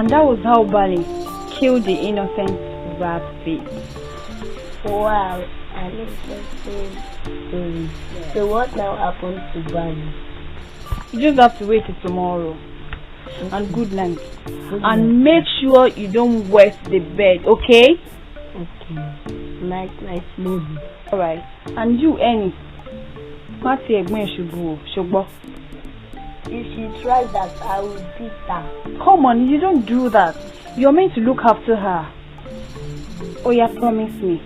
And that was how Bali killed the innocent rabbit. Wow, an interesting story. Yeah. So what now happens to Bali? You just have to wait till tomorrow. And good night. And make sure you don't wet the bed, okay? Okay. Nice movie. Alright. And you, Annie. If she tries that, I will beat her. Come on, you don't do that. You're meant to look after her. Oh yeah, promise me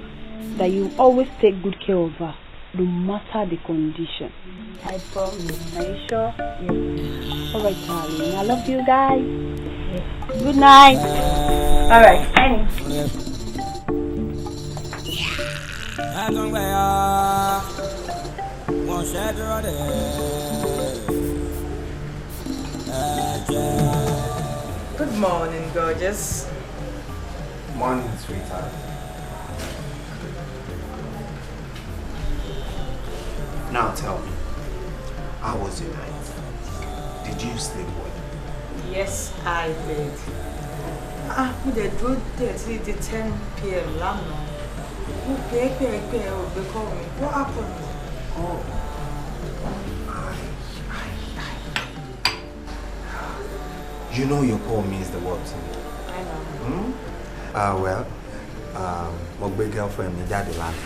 that you always take good care of her, no matter the condition. I promise. Are you sure? Yes. Alright, darling. I love you guys. Yes. Good night. Alright, Annie. Good morning, gorgeous. Morning, sweetheart. Now tell me, how was your night? Did you sleep well? Yes, I did. We did do till the 10 p.m. lánàá. What happened? Oh. You know your call means the world to me. I know. Well, my big girlfriend, my daddy land,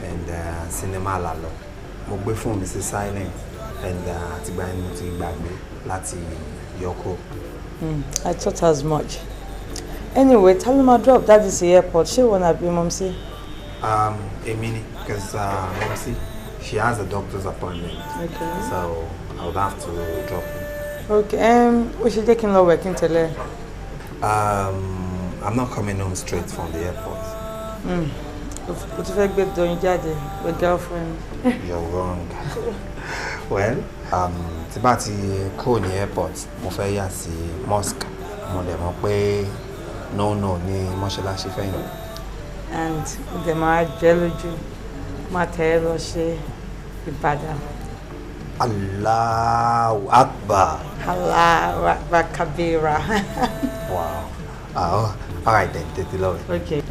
and cinema lalo. My big phone is silent, and Tibayin Muti Bagme, Lati Yoko. I thought as much. Anyway, tell him I drop daddy's the airport. She wanna be Momsi. A minute, because Momsi, she has a doctor's appointment. Okay. So I would have to drop him. Okay, we should take him working till I'm not coming home straight from the airport. What if I get doing daddy with girlfriend? You're wrong. Well, Tibati call the airport, mo fẹ́ yà sí mosque. Mo dẹ̀ mọ̀ pé no ni mọ́ṣáláṣí fẹ́yìn. And the ma jealousy, ma tell she Ibadan. Allahu Akbar. Allahu Akbar Kabira. Wow. Oh, all right then, take it love. Okay.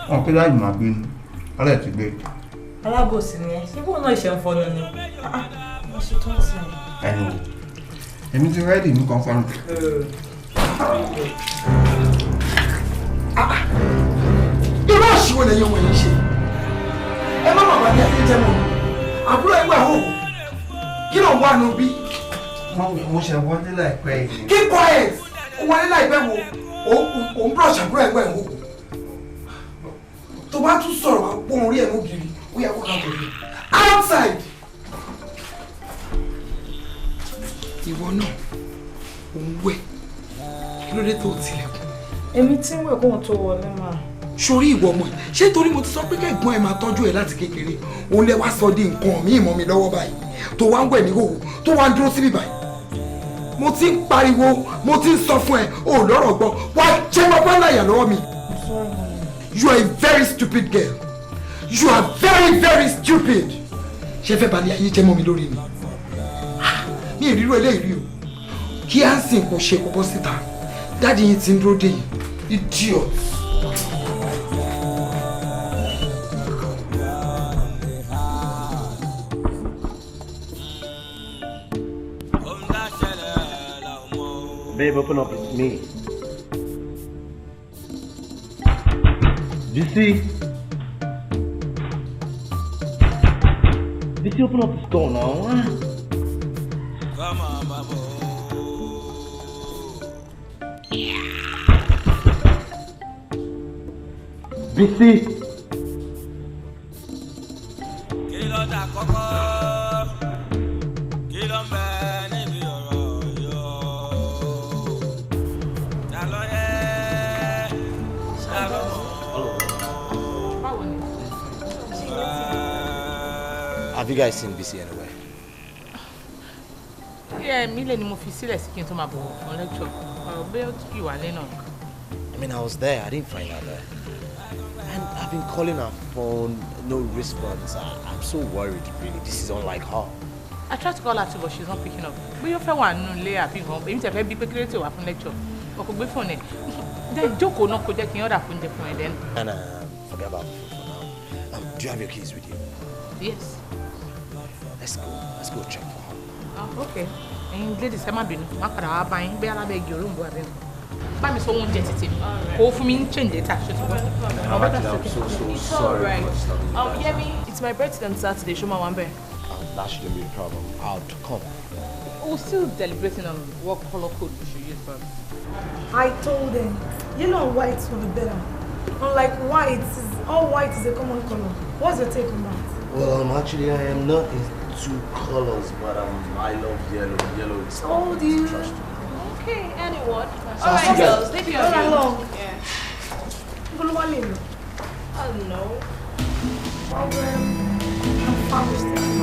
Oh, could I have been? I'll let you go. Alábòsí ni ẹ. Ṣé bóun náà ṣe ń fọnù ni? Mo ṣe tán sí i. Anyway, èmi ti ready ní confirm. Irú àṣìwò lẹ́yìn ọmọ yìí ṣe. Ẹ má bàbá ní ẹsẹ̀ jẹ́ mọ́. Àbúrò ẹgbẹ́ àwọ̀ kí ló ń wá nu bí? Mo ṣe wọlé láìpẹ́ yìí. Keep quiet! Ó wọlé láìpẹ́ wo? Òun brush àbúrò ẹgbẹ́ ìwò. Tó bá tún sọ̀rọ̀ wá pọ́n orí ẹ̀ mú gírí. We are going outside. Ìwọ náà, òun wẹ̀. Kí ló dé tó tilẹ̀kùn? Èmi tí ń wẹ̀ kóhun tó wọlé máa. Sórí ìwọ ọmọ yìí, ṣé torí mo ti sọ pé kẹ́gbọ́n ẹ máa tọ́jú ẹ láti kékeré, òun lẹ wá sọ di nǹkan míì mọ́ mi lọ́wọ́ báyìí. Tó wá ń wẹ̀ ní hòhò, tó wá ń dúró síbí báyìí. Mo ti ń pariwo, mo ti ń sọ fún ẹ, o ò lọ́rọ̀ gbọ́. Wá jẹ́ bàbá láyà lọ́wọ́ mi. You are a very stupid girl. You are very, very stupid. Ṣé fẹ́ balẹ̀ ayé jẹ́ mọ́ mi lórí ni? Mi ì rírò eléyìí rí o. Kí á ń sìn kò ṣe kókó síta. Dáàdi yín ti ń dúró dé yìí. Idiot. Babe, open up, it's me. DC, open up the store now. Come on, Babo. BC. Have you guys seen BC anywhere? Yeah, mi le ni mo fi sílẹ̀ sí kí n tó máa bọ̀ on lecture. Bẹ́ẹ̀ kí wà lẹ́nà. I mean, I was there. I didn't find her there. And I've been calling her phone, no response. I'm so worried, really. This is unlike her. I tried to call her too, but she's not picking up. But you fẹ́ wà nínú ilé àbí nǹkan. Èmi tẹ̀ fẹ́ bí pé kílé tí wà fún lecture. Ọkọ̀ gbé phone ẹ̀. Then jókòó náà kò jẹ́ kí n order fún oúnjẹ fún ẹ then. And forget about the food for now. Do you have your keys with you? Yes. Let's go check for her. Oh, okay. And ladies, ẹ má bínú. Má padà wá bá yín. Bẹ́ẹ̀ alábẹ́ igi òrùngbò àbẹ́ mi. Bá mi sọ oúnjẹ títí mi. Kò fún mi ń change data. I'm so sorry. Yemi, it's my birthday on Saturday. Shoma Wambe. That shouldn't be a problem. I'll come. We're still deliberating on what color code we should use, but I told them, yellow and white will be better. Unlike white, all white is a common color. What's your take on that? Well, actually, I am not into colors, but I love yellow. Yellow is told you. Okay, anyone. So Alright, girls, leave your Run along. Yeah. I don't know. I'm famished.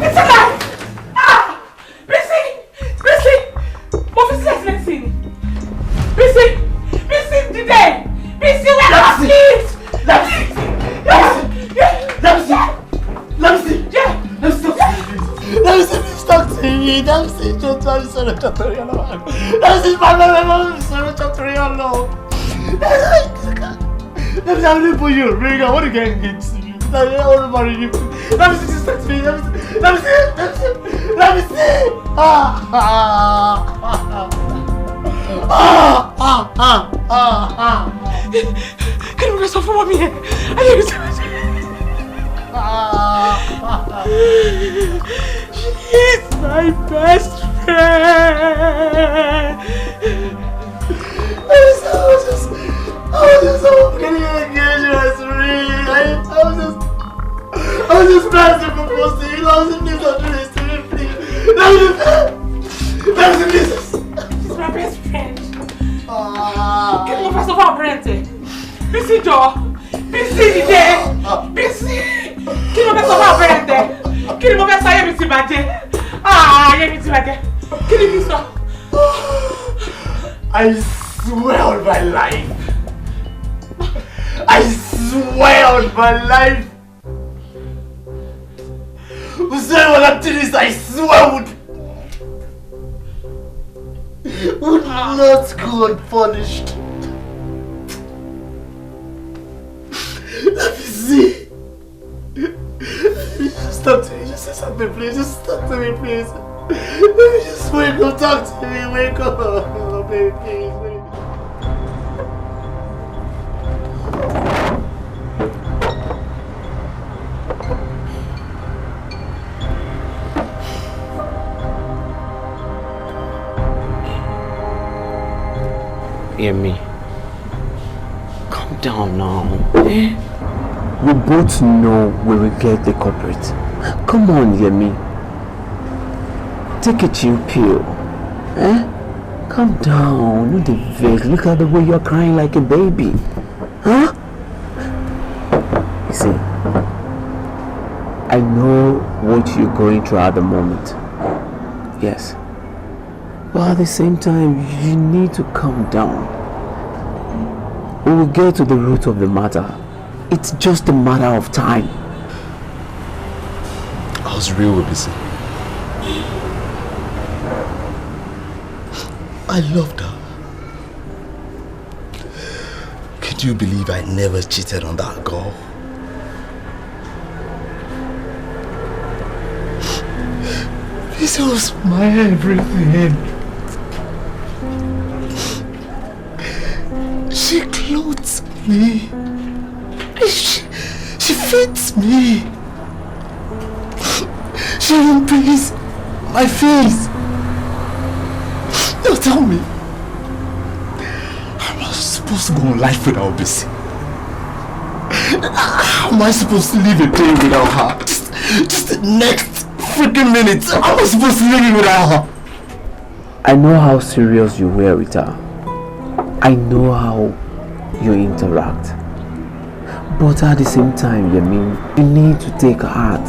it's alive! Ah! Busy! Move this medicine! Busy! Today! Busy, where are the kids? Let me see! Talk to me. Let me see. Just tell me sorry, talk to me alone. Let me see. My sorry, talk to me alone. Let me see how many people you ring. I want to get engaged to you. I want to marry you. Let me see. Just talk to me. Let me see. Can you rest off for me? I need to tell you. She's my best friend. I was just getting engaged as really. I was just trying to propose to you. I was in this address to me, please. Let me see this. She's my best friend. Can you first of all, Brent? Busy Joe. Busy today. Busy. Kí ló fẹ́ sọ fún àbẹ̀rẹ̀ tẹ? Kí ni mo fẹ́ sọ ayé mi ti bàjẹ́? Ayé mi ti bàjẹ́. Kí ni kí n sọ? I swear on my life. I swear on my life. Whoever that did this, I swear would not go unpunished. Let me see. Just talk to me. Just say something, please. Just talk to me, please. Let me just wake up. Talk to me. Wake up. Oh, baby, please. Hear me. Calm down now. Eh? We both know we will get the culprit. Come on, Yemi. Take a chill pill. Eh? Calm down. No the vex. Look at the way you're crying like a baby. Huh? You see, I know what you're going through at the moment. Yes. But at the same time, you need to calm down. We will get to the root of the matter. It's just a matter of time. I was real busy. I loved her. Can you believe I never cheated on that girl? This was my everything. She clothes me. She fits me. She embraces my face. Now tell me, how am I supposed to go on life without Bessie? How am I supposed to live a day without her? Just the next freaking minute. How am I supposed to live without her? I know how serious you were with her. I know how you interact. But at the same time, you need to take heart.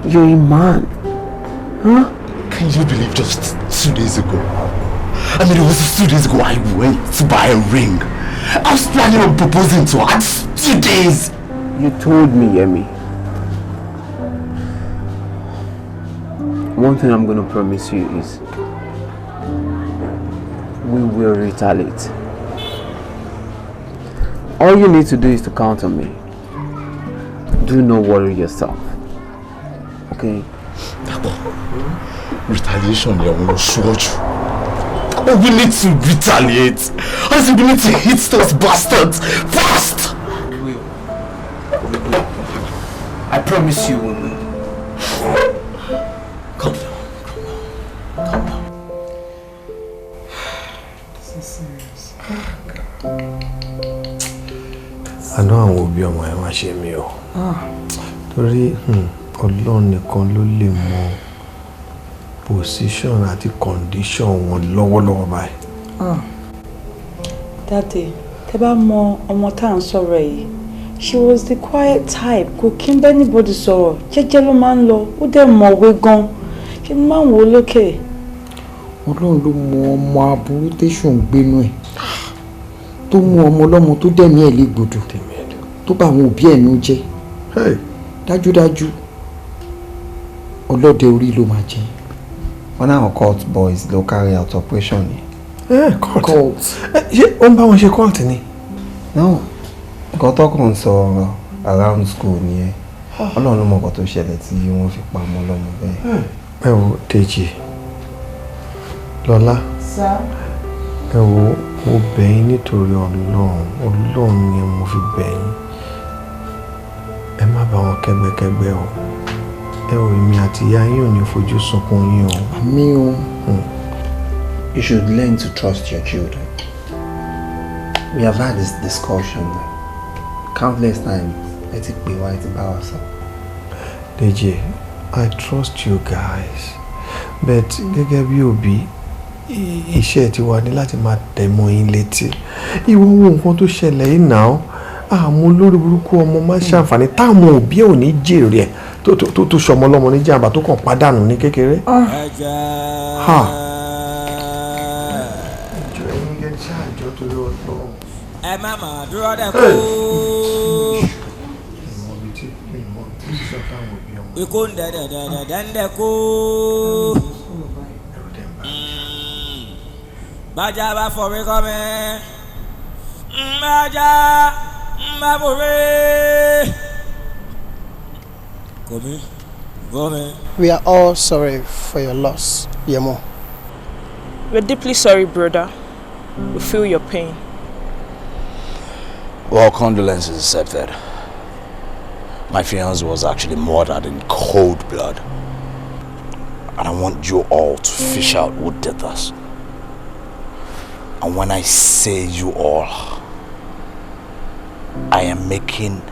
You're a man. Huh? Can you believe just 2 days ago? I mean, it was 2 days ago I went to buy a ring. I was planning on proposing to her. It's 2 days. You told me, Yemi. One thing I'm going to promise you is we will retaliate. All you need to do is to count on me. Do not worry yourself. Okay? Retaliation, we need to retaliate. I we need to hit those bastards fast. We will. I promise you we will. Calm down. This is serious. I know àwọn òbí ọmọ ẹ má ṣe mí o. Torí Ọlọ́run nìkan ló lè mọ position àti condition wọn lọ́wọ́lọ́wọ́ báyìí. Daddy, tẹ́ bá mọ ọmọ tá à ń sọ̀rọ̀ yìí, she was the quiet type. Kò kí n bá anybody sọ̀rọ̀, jẹ́jẹ́ ló máa ń lọ, ó dẹ̀ mọ̀wé gan. Ṣé mo máa ń wò ó lókè? Ọlọ́run ló mọ ọmọ aburú tẹ̀sùn ń gbénú ẹ̀. Tó mú ọmọ ọlọ́mọ tó dẹ̀mí ẹ̀ légbodò. Tó bá àwọn òbí ẹ̀ nú jẹ́. Dájúdájú ọlọ́dẹ orí ló máa jẹ́. Wọ́n náà cult boys ló carry out operation ni. Cult. Ṣé ó ń bá wọn ṣe cult ni? No, nǹkan tọkàn sọ around school nìyẹn. Ọlọ́run ló mọ nǹkan tó ṣẹlẹ̀ tí wọ́n fi pa ọmọ ọlọ́mọ bẹ́ẹ̀. Ẹ wo Dèjì, Lọ́lá, ẹ wo mo bẹ̀ yín nítorí Ọlọ́run ni mo fi bẹ̀ yín. Ẹ má bá wọn kẹ́gbẹ́kẹ́gbẹ́ o. Ẹ wo èmi àti ìyá yín ò ní fojú sunkún yín o. Àmín o. You should learn to trust your children. We have had this discussion countless times. Ẹ ti pè wá, ẹ ti bá wa sọ. Deji, I trust you guys. But gẹ́gẹ́ bí òbí, iṣẹ́ ti wà ní láti máa tẹ̀ mọ́ yín létí. Ìwọ wo nǹkan tó ṣẹlẹ̀ yìí náà? Àmọ́ olórí burúkú ọmọ máa ṣàǹfààní táwọn òbí ò ní jèrè ẹ̀ tó ṣọmọ lọ́mọ ní jàǹbá tó kàn pàdánù ní kékeré. Ẹ má mà dúró dẹ̀ kó. Ikú ń dẹ̀dẹ̀ kó. Bájá bá forí kọ́ mi. Bájá bá forí. Come. We are all sorry for your loss, Yemo. We're deeply sorry, brother. We feel your pain. Well, condolences accepted. My fiancé was actually murdered in cold blood. And I want you all to fish out who did this. And when I say you all, I am making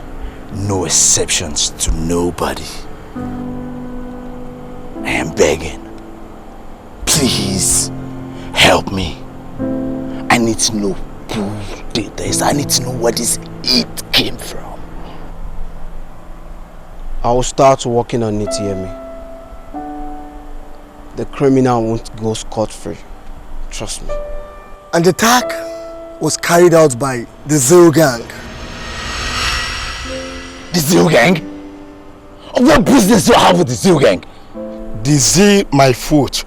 no exceptions to nobody. I am begging. Please help me. I need to know who did this. I need to know where this heat came from. I will start working on it, Yemi. The criminal won't go scot-free. Trust me. And the attack was carried out by the Zero Gang. The Zero Gang? What business do you have with the Zero Gang? The Z, my foot.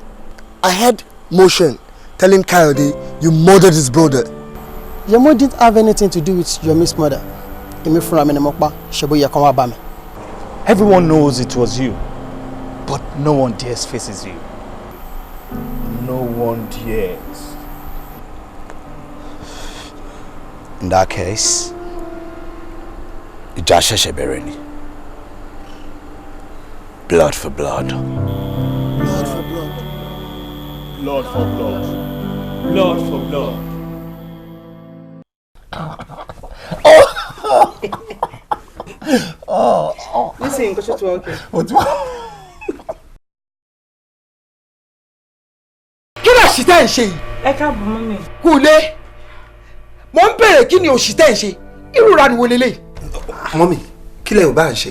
I had motion telling Coyote you murdered his brother. Yemo didn't have anything to do with Yomi's murder. Everyone knows it was you, but no one dares faces you. No one dares. In that case, Ijasha Shebereni. Blood for blood. Blood for blood. Blood for blood. Blood for blood. Listen, go to work. Kí ni àṣìtẹ́ ń ṣe yìí? Ẹ káàbọ̀ mọ́mì. Kúlé, mo ń bèrè kí ni òṣìtẹ́ ń ṣe? Irú ra ni wo lélẹ̀? Mọ́mì, kí lẹ ò bá ń ṣe?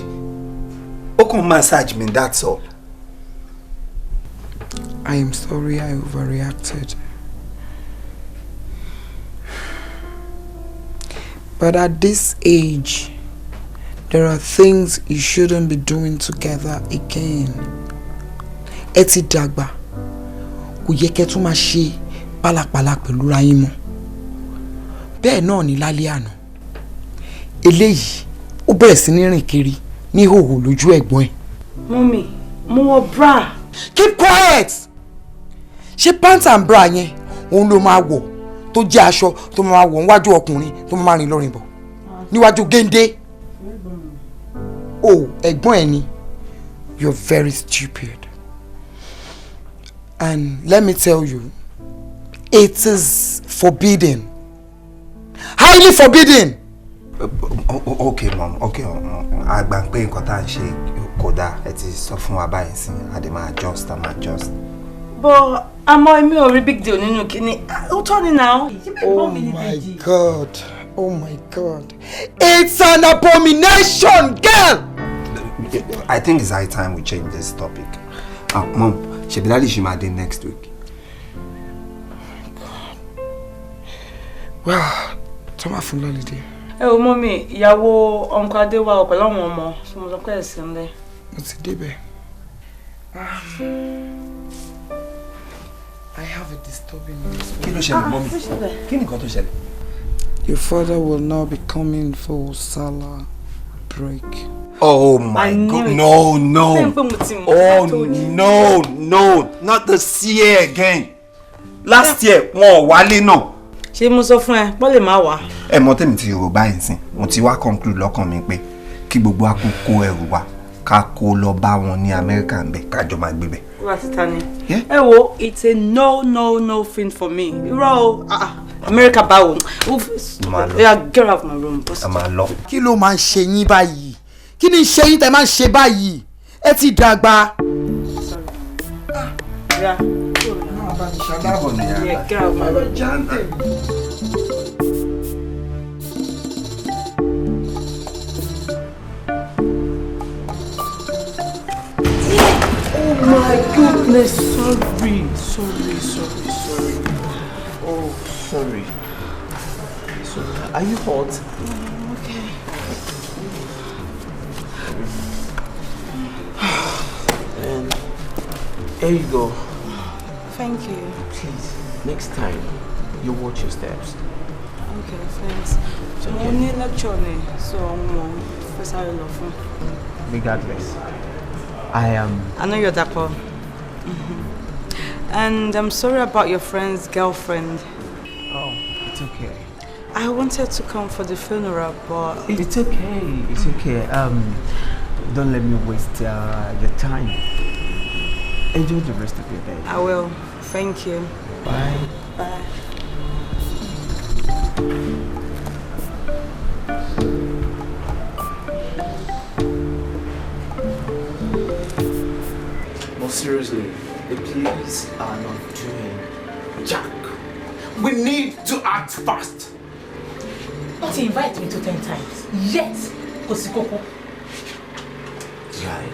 Ó massage me, that's all. I am sorry I overreacted. But at this age, there are things you shouldn't be doing together again. Ẹ ti dàgbà. Kò yẹ kẹ́ tún máa ṣe pálapàla pẹ̀lú ra yín mọ́. Bẹ́ẹ̀ náà ni lálẹ́ àná. Eléyìí ó bẹ̀rẹ̀ sí ní rìn kiri ní ìhòòhò lójú ẹ̀gbọ́n ẹ̀. Mummy, mo wọ bra. Keep quiet! Ṣé pants and bra yẹn òun ló máa wọ̀ tó jẹ́ aṣọ tó máa wọ̀ níwájú ọkùnrin tó máa rìn lọ́rìn bọ̀ níwájú géńdé? Oh, ẹ̀gbọ́n ẹ̀ ni. You're very stupid. And let me tell you, it is forbidden. Highly forbidden. Okay, Mom. Okay, I gbà pé nǹkan tá ń ṣe kò dáa. Ẹ ti sọ fún wa báyìí sí. A dẹ̀ máa adjust, But àmọ́ èmi ò rí big deal nínú kíní. Ó tọ́ ni now. Oh my God. Oh my God. It's an abomination, girl! I think it's high time we change this topic. Mom, Shebidali Shimade next week. Well, Toma fún holiday. Oh, Mommy, ìyàwó Uncle Ade wà pẹ̀lú àwọn ọmọ. So mo sọ pé ẹ̀sìn ńlẹ̀. Mo ti débẹ̀. I have a disturbing news. Kí ló ṣẹlẹ̀, Mommy? Kí ni nǹkan tó ṣẹlẹ̀? Your father will now be coming for Salah break. Oh my God! No! Oh no! Not this year again. Last year, wọ́n wálé náà. Ṣé mo sọ fún ẹ, bó lè má wá. Ẹ mọ̀ tèmi ti Yorùbá yìí sìn. Mo ti wá conclude lọ́kàn mi pé kí gbogbo wa kó ẹrù wa ká kó lọ bá wọn ní America ńbẹ̀ ká jọ máa gbé bẹ̀. Wá síta ni. Ẹ wo, it's a no thing for me. Irọ́ America báwo. Yeah, get out of my room. Kí ló máa ń ṣe yín báyìí? Kí ni ṣe yín tẹ́ máa ń ṣe báyìí? Ẹ ti dàgbà. Yeah. Yeah, get out of my room. Oh my goodness, sorry. Oh, sorry. So, are you hot? Okay. And here you go. Thank you. Please, next time, you watch your steps. Okay, thanks. Mo ní lecture ni, so mo fẹ́ sáré lọ fún. Regardless, I know you're Dapo. And I'm sorry about your friend's girlfriend. Oh, it's okay. I wanted to come for the funeral, but it's okay. It's okay. Don't let me waste your time. Enjoy the rest of your day. I will. Thank you. Bye. Bye. No, seriously, the police are not doing jack. We need to act fast. Not invite me to 10 times. Yet, Kosikoko. Right.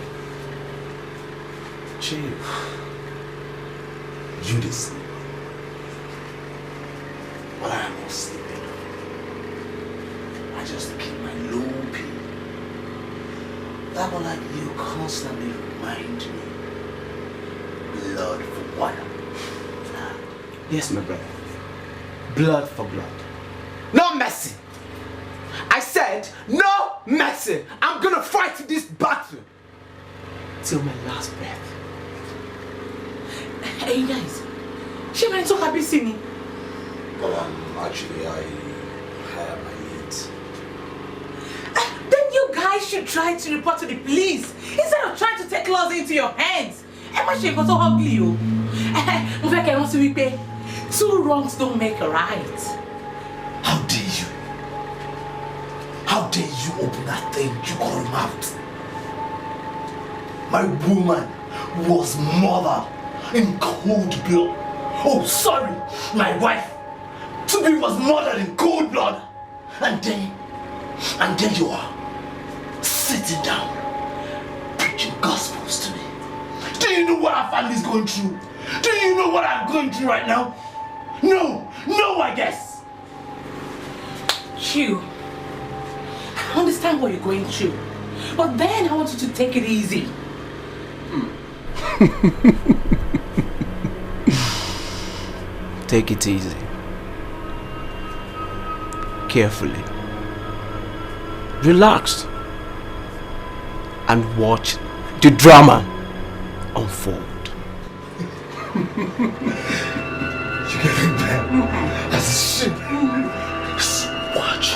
Chief. You this. But I am not sleeping. I just keep my low pee. That one like you constantly remind me. Blood for water. Yes, my brother. Blood for blood. No mercy. I said no mercy. I'm gonna fight this battle till my last breath. Hey guys, she might so happy see me. Well, actually, I have my needs. Then you guys should try to report to the police instead of trying to take laws into your hands. Emma, she got so ugly, you. Two wrongs don't make a right. How dare you? How dare you open that thing you call mouth? My woman was murdered in cold blood. Oh, sorry, my wife. Tunde was murdered in cold blood. And then you are sitting down, preaching you know what our family is going through? Do you know what I'm going through right now? No, I guess. Q, I understand what you're going through, but then I want you to take it easy. Take it easy. Carefully. Relax. And watch the drama unfold. You're getting bad. As a shit. Watch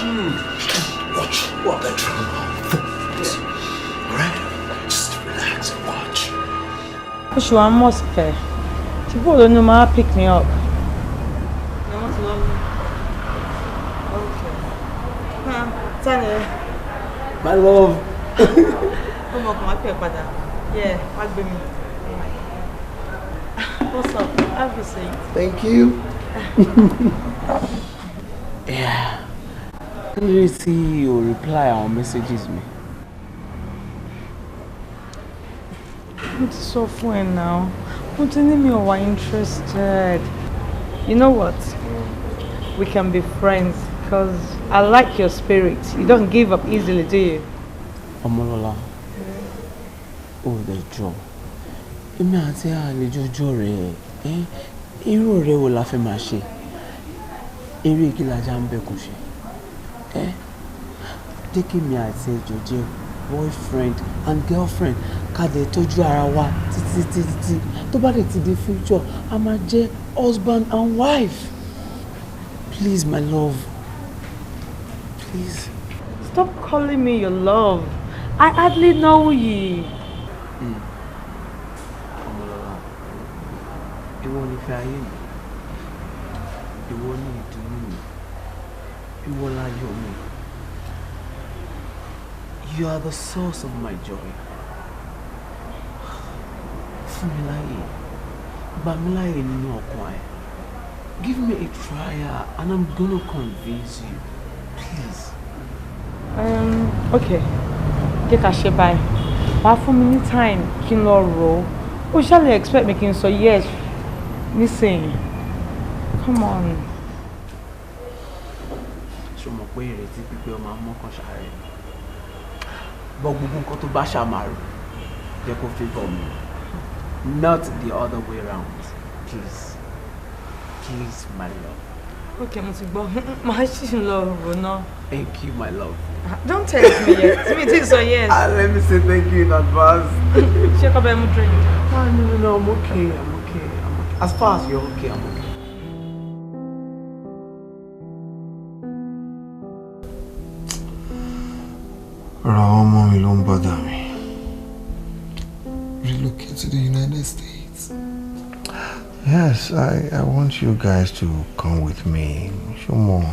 the drama unfold. Alright? Just relax and watch. Push one must care. She will no matter pick me up. My love. Yeah, I'll be me. What's up? Have a seat. Thank you. Yeah. Can you see your reply on messages me? It's so fun now. What's in me or interested? You know what? We can be friends because I like your spirit. You don't give up easily, do you? Omolola. Oh, the job. Èmi àti àlejò rẹ̀, irú rẹ̀ wo la fẹ́ máa ṣe? Eré kí la já ń bẹ́ kò ṣe. Jẹ́ kí mi àti ẹjọ́ jẹ́ boyfriend and girlfriend ká dẹ̀ tọ́jú ara wa títí tó bá dẹ̀ ti di future a máa jẹ́ husband and wife. Please, my love. Please. Stop calling me your love. I hardly know you. Ìwọ ni ìfẹ́ ayé mi. Ìwọ ni ìdùnnú mi. Ìwọ láyọ̀ mi. You are the source of my joy. Fún mi láyè. Gbà mí láyè nínú ọkàn ẹ. Give me a trial and I'm gonna convince you. Please. Okay. Jẹ́ ká ṣe báyìí. Wàá fún mi ní time kí n lọ rò ó. Ó ṣàlẹ̀ expect me kí n sọ yes. Listen. Come on. Ṣé o mọ̀ pé ìrètí pípé ọmọ amọ́kàn ṣàárẹ̀? Bọ́ gbogbo nǹkan tó bá ṣàmàrò jẹ́ kó favour mi. Not the other way around. Please. Please, my love. Okay, mo ti gbọ́. Màá ṣì ń lọ rò náà. Thank you, my love. Don't tell me yet. Me too, so yes. Let me say thank you in advance. Check up and drink. No, I'm okay. I'm okay. As far as you're okay, I'm okay. Mom, you don't bother me. Relocate to the United States. Yes, I want you guys to come with me. Show more.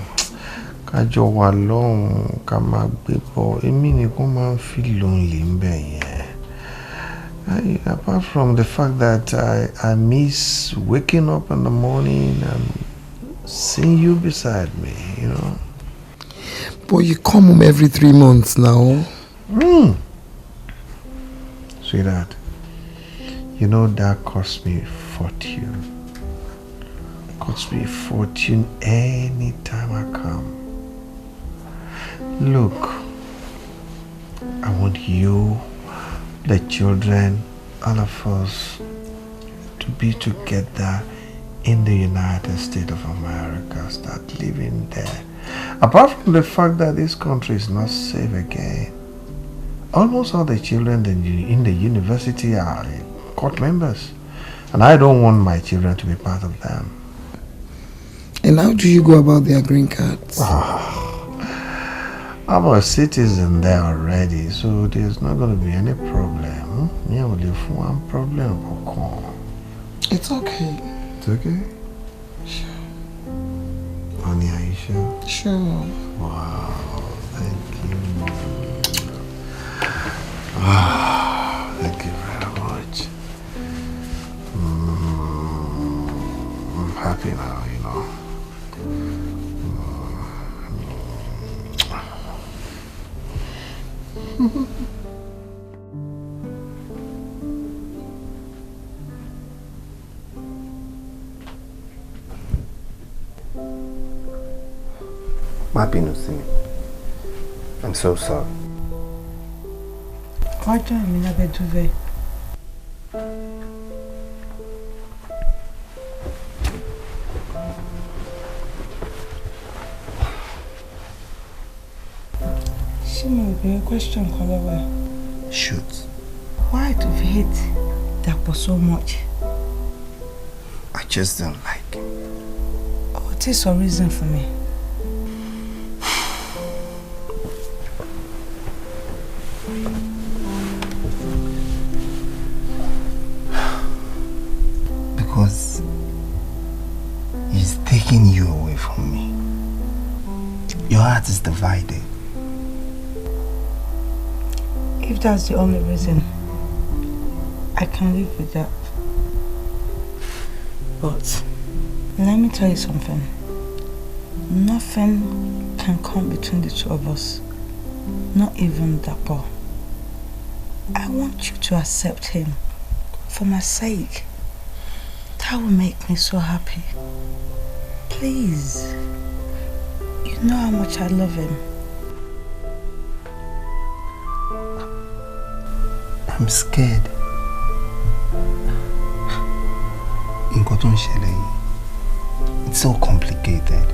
Kájọ wà lọ́hùn ká máa gbé bọ̀. Èmi nìkan máa ń feel lonely ńbẹ̀ yẹn. Apart from the fact that I miss waking up in the morning and seeing you beside me, you know. But you come home every 3 months now. Sweetheart, you know that cost me a fortune. Cost me a fortune anytime I come. Look, I want you, the children, all of us to be together in the United States of America, start living there. Apart from the fact that this country is not safe again, almost all the children in the university are court members, and I don't want my children to be part of them. And how do you go about their green cards? I'm a citizen there already, so there's not going to be any problem. Me, I will have one problem. It's okay. It's okay? Sure. Honey, are you sure? Sure. Wow, thank you. Wow, thank you very much. I'm happy now, you know. Má bínú sí mi. I'm so sorry. Why join me lábẹ́ duvet? Ṣé mo béèrè question kan lọ́wọ́ ẹ? Shoot. Why do you hate Dapo so much? I just don't like him. What is your reason for me? Because he's taking you away from me. Your heart is divided. If that's the only reason, I can live with that. But let me tell you something. Nothing can come between the two of us. Not even Dapo. I want you to accept him for my sake. That will make me so happy. Please. You know how much I love him. I'm scared. Nǹkan tó ń ṣẹlẹ̀ yìí, it's so complicated.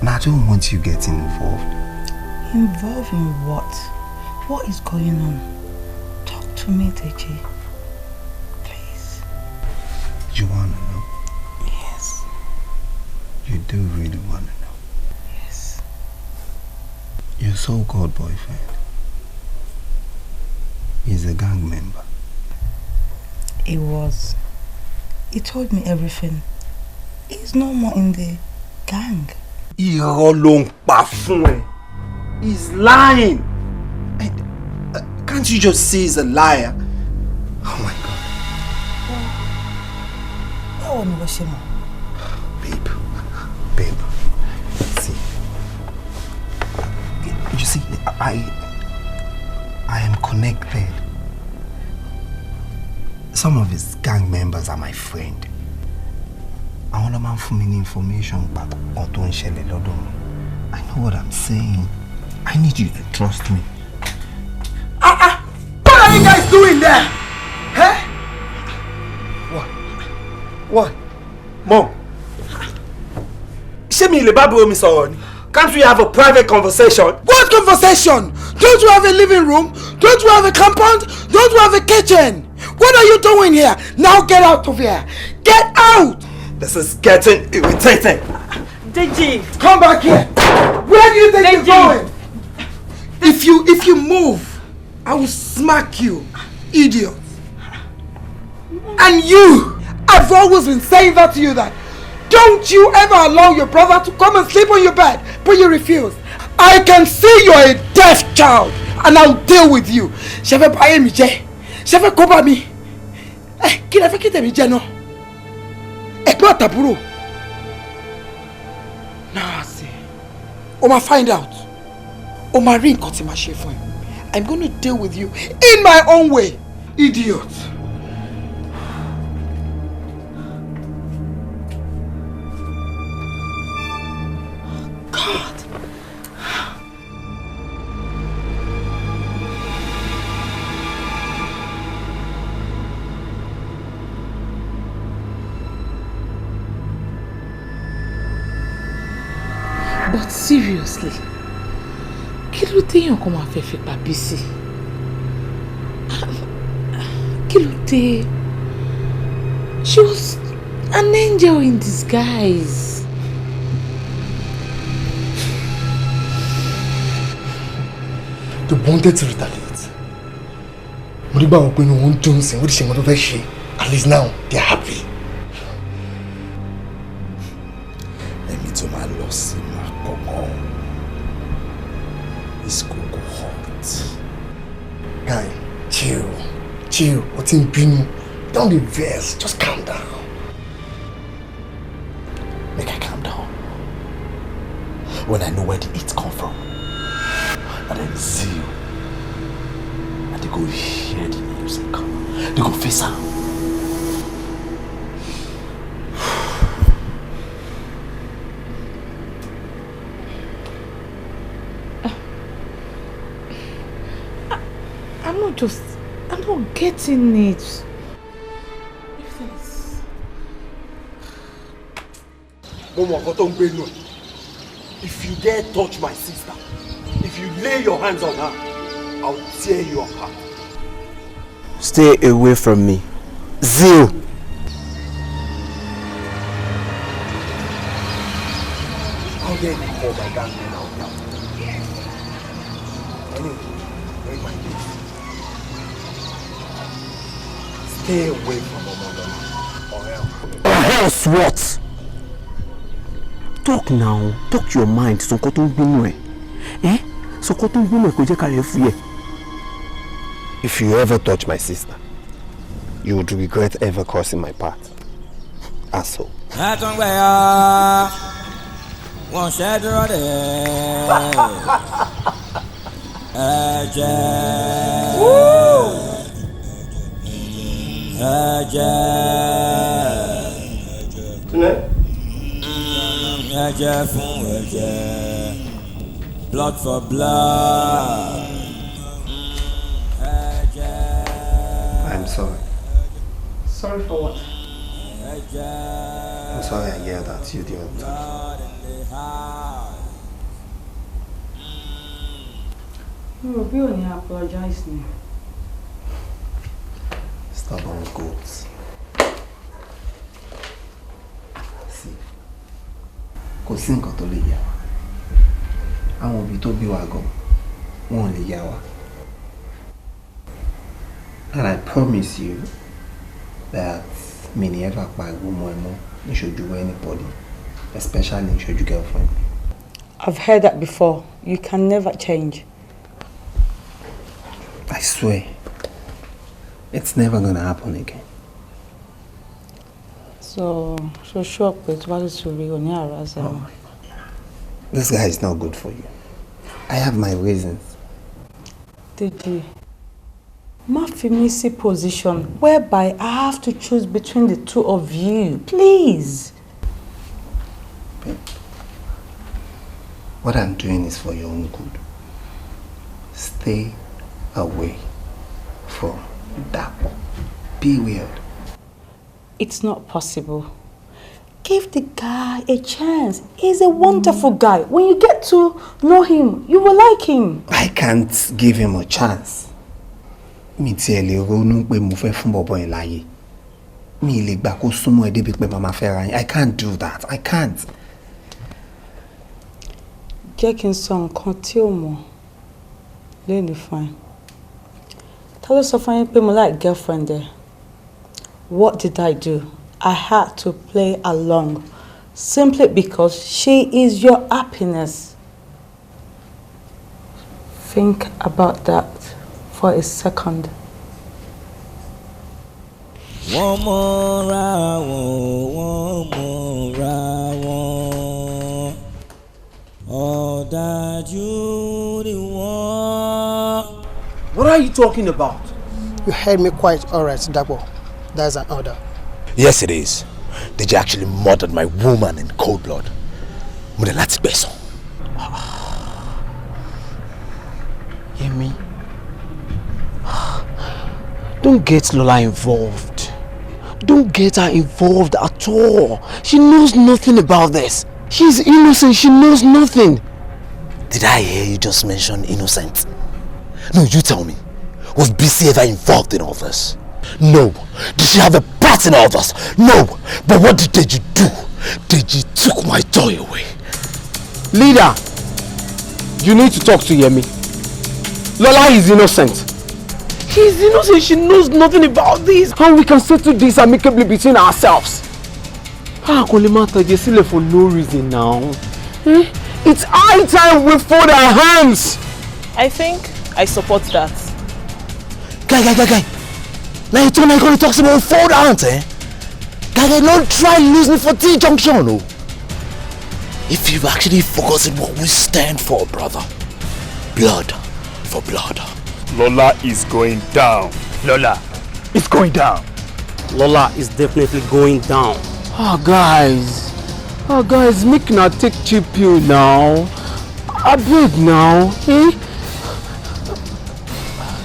And I don't want you getting involved. Involved in what? What is going on? Talk to me, Deji. Please. You want to know? Yes. You do really want to know? Yes. Your so-called boyfriend is a gang member. He was. He told me everything. He's no more in the gang. Irọ́ ló ń pa fún ẹ. He's lying. And, can't you just see he's a liar? Oh my God. Báwo ni wọ́n ṣe mọ̀? Babe, see. You see, I am connected. Some of his gang members are my friend. I want a man for me information about what to ṣẹlẹ̀ lọ́dọ̀ mi. I know what I'm saying. I need you to trust me. What are you guys doing there? Huh? What? Mom. Ṣé mi lè bá bro mi sọ̀rọ̀ ni? Can't we have a private conversation? What conversation? Don't you have a living room? Don't you have a compound? Don't you have a kitchen? What are you doing here? Now get out of here. Get out! This is getting irritating. Deji! Come back here. Where do you think you're going? If you move, I will smack you, idiot. And you, I've always been saying that to you, that don't you ever allow your brother to come and sleep on your bed, but you refuse. I can see you're a deaf child, and I'll deal with you. Ṣé fẹ́ bá mi jẹ́? Ṣé fẹ́ kó bá mi? Kí lẹ fẹ́ kí tèmi jẹ́ náà? Ẹ̀gbọ́n àtàbúrò. Nah, see. O ma find out. O ma rí nǹkan tí ma ṣe fún ẹ. I'm going to deal with you in my own way, idiot. God. But seriously, kí ló téèyàn kan máa fẹ́ fipá bí sí? Kí ló dé? She was an angel in disguise. They wanted to retaliate. Mo rí gbà wọ́n pé inú wọn dùn sí wọ́n ti ṣe nǹkan tó fẹ́ ṣe. At least now they are happy. Èmi tó máa lọ sí máa kọ̀ọ̀kan. It's cold hot. Guy, chill. What's in bínú? Don't be vexed. Just calm down. Make I calm down. When I know where the heat come from. And then see you. And they go hear the music. They go face her. I'm not getting it. If you dare touch my sister, if you lay your hands on her, I'll tear you apart. Stay away from me. Zero. How dare you call my gang men out now? Anyway, take my leave. Stay away from Omodola, or else. Or else what? Talk now. Talk your mind. Sonko tó ń bínú ẹ. Sonko tó ń bínú ẹ kò jẹ́ ká rẹ̀ fúyẹ́. If you ever touch my sister, you would regret ever crossing my path. Asshole. Wọ́n ṣe dúró dé ẹ̀jẹ̀ fún ẹ̀jẹ̀, blood for blood. I'm sorry. Sorry for what? I'm sorry I yelled at you the other time. No, we only apologize now. Stubborn goats. See, kò sí nǹkan tó lè yà wá. Àwọn òbí tó bí wa gan, wọn ò lè yà wá. And I promise you that me never pariwo mọ́ ẹ mọ́ níṣojú anybody, especially níṣojú girlfriend. I've heard that before. You can never change. I swear, it's never gonna happen again. So show up with what is real near. This guy is not good for you. I have my reasons. Did you? Má fi mí sí position whereby I have to choose between the two of you. Please. What I'm doing is for your own good. Stay away from Dapo. Be weird. It's not possible. Give the guy a chance. He's a wonderful guy. When you get to know him, you will like him. I can't give him a chance. Mi tiẹ̀ lè ronú pé mo fẹ́ fún bọ̀bọ̀ yẹn láyé. Mi lè gbà kó súnmọ́ ẹ débi pé màmá fẹ́ ra yín. I can't do that. I can't. Jẹ́ kí n sọ nǹkan tí o mọ̀ lẹ́nu fún ẹ. Ta ló sọ fún yín pé mo like girlfriend there? What did I do? I had to play along simply because she is your happiness. Think about that for a second. One more round. All that you want. What are you talking about? You heard me quite alright, Dapo. That's an order. Yes, it is. They actually murdered my woman in cold blood. Yemi, don't get Lola involved. Don't get her involved at all. She knows nothing about this. She's innocent. She knows nothing. Did I hear you just mention innocent? No, you tell me. Was BC ever involved in all this? No. Did she have a part in all this? No. But what did Deji do? Deji took my toy away. Leader, you need to talk to Yemi. Lola is innocent. She's innocent. She knows nothing about this. How we can settle this amicably between ourselves? How can we Tajesile for no reason now? It's high time we fold our hands. I think I support that. Guy. Now you told me going to talk about fold hands, eh? Guy, don't try losing for T-junction, no. If you've actually forgotten what we stand for, brother. Blood for blood. Lola is going down. Lola is going down. Lola is definitely going down. Oh guys, make not take cheap pill now. I beg now, eh?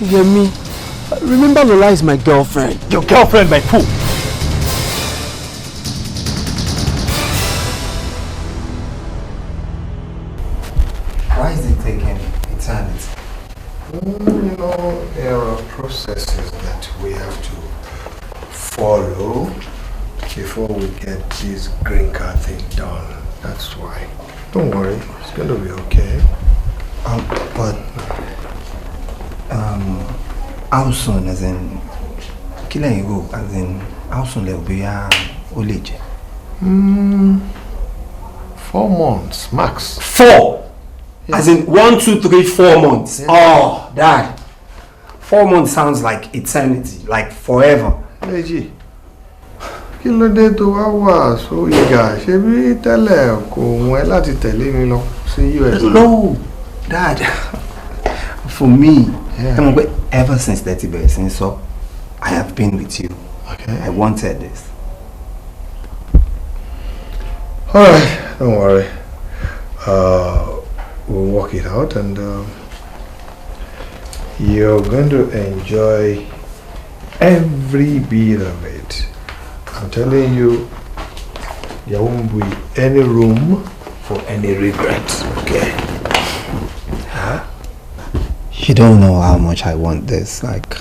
Yemi, Remember Lola is my girlfriend. Your girlfriend by who? Why is it taking eternity? You know, there are processes that we have to follow before we get this green card thing done. That's why. Don't worry, it's going to be okay. How soon, as in, killing you, as in, how soon there will be a village? 4 months, max. 4? Yeah. As in 1, 2, 3, 4 months. Yeah. Oh, Dad. 4 months sounds like eternity, like forever. Leji. Kí ló dé tó wá wà so eager? Ṣé bí tẹ́lẹ̀ kò wọ́n ẹ́ láti tẹ̀lé mi lọ sí US? No, Dad. For me, ever since that since so, I have been with you. Okay. I wanted this. Alright, don't worry. We'll work it out and you're going to enjoy every bit of it. I'm telling you, there won't be any room for any regrets, okay? Huh? You don't know how much I want this, like,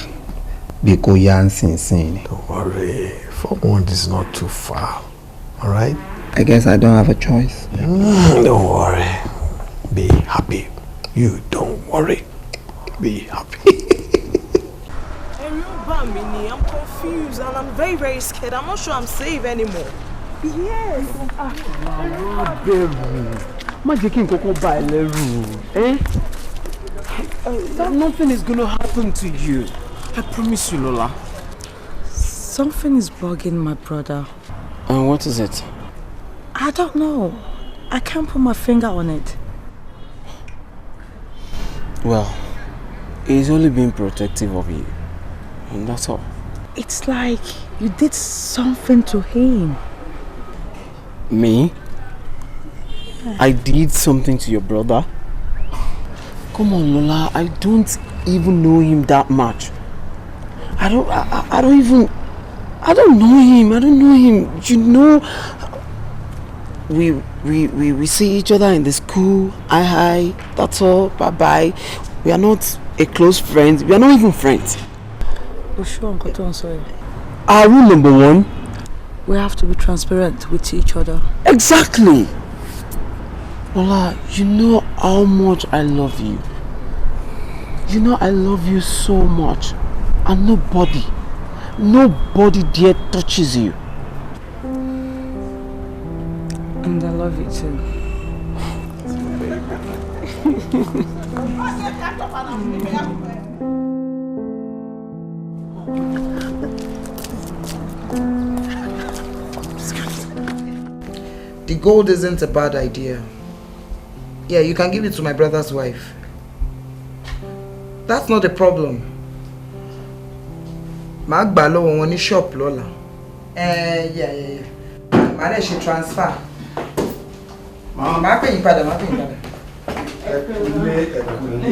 Biko Yan Sin. Don't worry, 4 months is not too far, alright? I guess I don't have a choice. Don't worry, be happy. You don't worry, be happy. I'm confused and I'm very, very scared. I'm not sure I'm safe anymore. Yes. Nothing is gonna happen to you. I promise you, Lola. Something is bugging my brother. And what is it? I don't know. I can't put my finger on it. Well, he's only being protective of you. And that's all. It's like you did something to him. Me? Yeah. I did something to your brother? Come on, Lola. I don't even know him that much. I don't know him. You know, we see each other in the school. Hi. That's all. Bye. We are not a close friend. We are not even friends. Our rule number 1, we have to be transparent with each other. Exactly. Lola, you know how much I love you. You know I love you so much. And nobody dare touches you. And I love you too. The gold isn't a bad idea. Yeah, you can give it to my brother's wife. That's not a problem. Magbalo won ní shop Lola. Yeah. Mane she transfer. Ma pay you padà, ma pay you padà.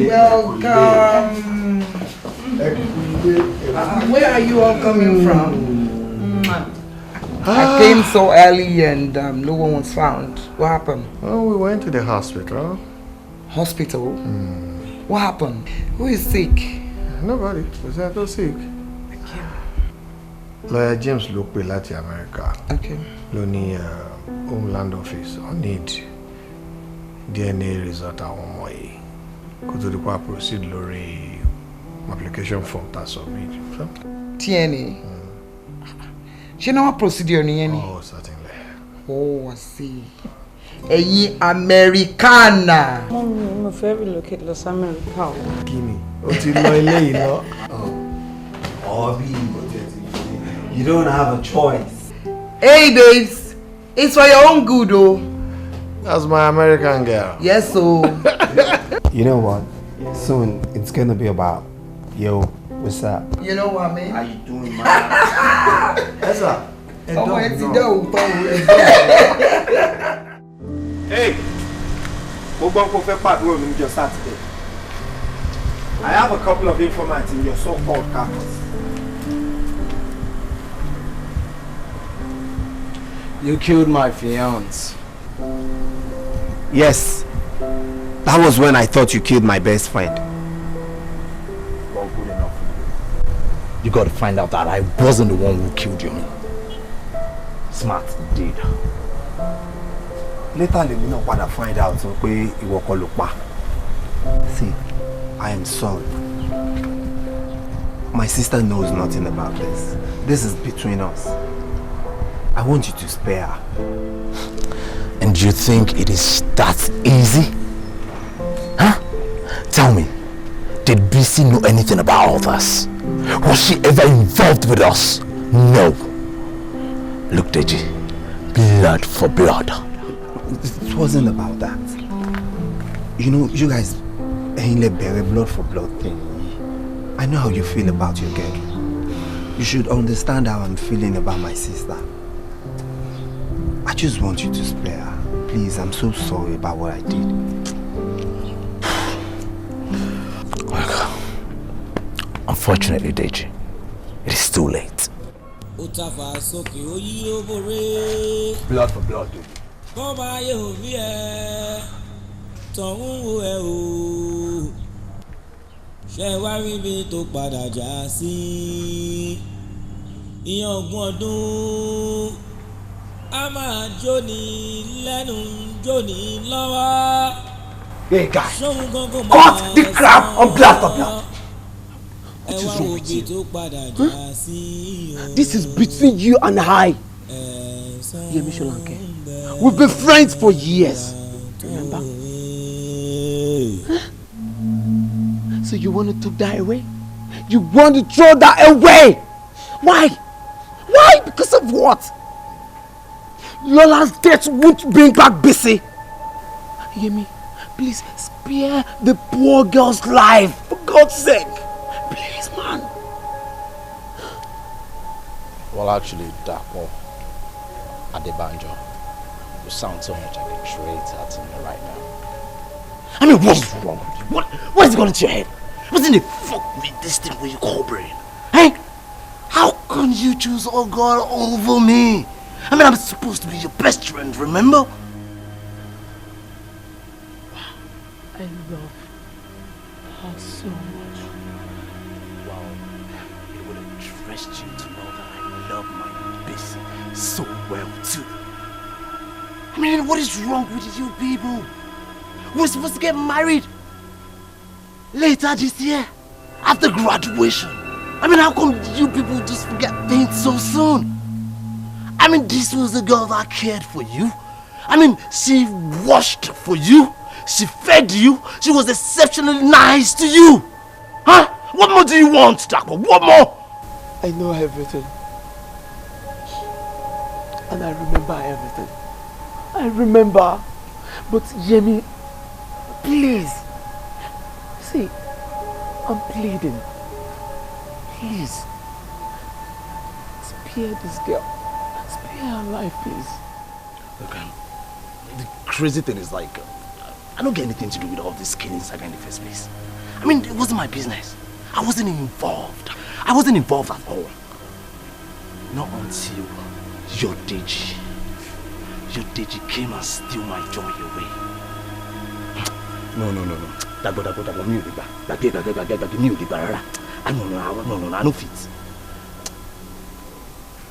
Welcome. Where are you all coming from? I came so early and no one was found. What happened? Oh, we went to the hospital. Hospital? What happened? Who is sick? Nobody. Was that no sick? Lawyer James looked at Latin America. Okay. Loni Homeland Office on need DNA result àwọn ọmọ yìí. Kó tó di pa proceed lórí application form ta submit. DNA. She know what procedure ni yẹn ni? Oh, certainly. Oh, I see. Ẹ̀yin Americana. Mo fẹ́ relocate lọ sí America. Kini, o ti lọ ilé yìí lọ. Obi, you don't have a choice. Hey babes, it's for your own good though. That's my American girl. Yes, so. You know what? Soon it's gonna be about, yo, what's up? You know what, man? How you doing, man? Yes, sir. Hey, mo gbọ́ pé o fẹ́ pàdúrà mi níjọ́ Saturday. I have a couple of informants in your so-called caucus. You killed my fiance. Yes. That was when I thought you killed my best friend. Well, good enough for you. You got to find out that I wasn't the one who killed Yomi. Smart did. Later, let me know what I find out. See, I am sorry. My sister knows nothing about this. This is between us. I want you to spare her. And you think it is that easy? Huh? Tell me, did BC know anything about all this? Was she ever involved with us? No. Look, Deji, blood for blood. It wasn't about that. You know, you guys ain't let bury blood for blood thing. I know how you feel about your girl. You should understand how I'm feeling about my sister. I just want you to spare her. Please, I'm so sorry about what I did. Unfortunately, Deji, it is too late. Blood for blood, dude. Hey guys, cut the crap on blood for blood. What is wrong with you? Huh? This is between you and I. Yemi Sholanke. We've been friends for years. Remember? Huh? So you want to take that away? You want to throw that away? Why? Why? Because of what? Lola's death won't bring back Bissy. Yemi, please spare the poor girl's life, for God's sake. Please, man. Well, actually, Dapo Adebanjo, you sound so much like a traitor to me right now. I mean, what's wrong with you? What is going into your head? What's in the fuck with this thing where you call brain? Hey? How can you choose oh God over me? I mean, I'm supposed to be your best friend, remember? I love her so much. Wow, it would have dressed you to know that I love my Bissy so well too. I mean, what is wrong with you people? We're supposed to get married later this year, after graduation. I mean, how come you people just forget things so soon? I mean, this was the girl that cared for you. I mean, she washed for you. She fed you. She was exceptionally nice to you. Huh? What more do you want, Dapo? What more? I know everything. And I remember everything. I remember. But Yemi, please. See, I'm pleading. Please. Spare this girl. Spare her life, please. Look, the crazy thing is like, I don't get anything to do with all this killing saga in the first place. I mean, it wasn't my business. I wasn't involved. I wasn't involved at all. Not until your Deji came and stole my joy away. No. Dago, me uliba. Me uliba rara. I no fit.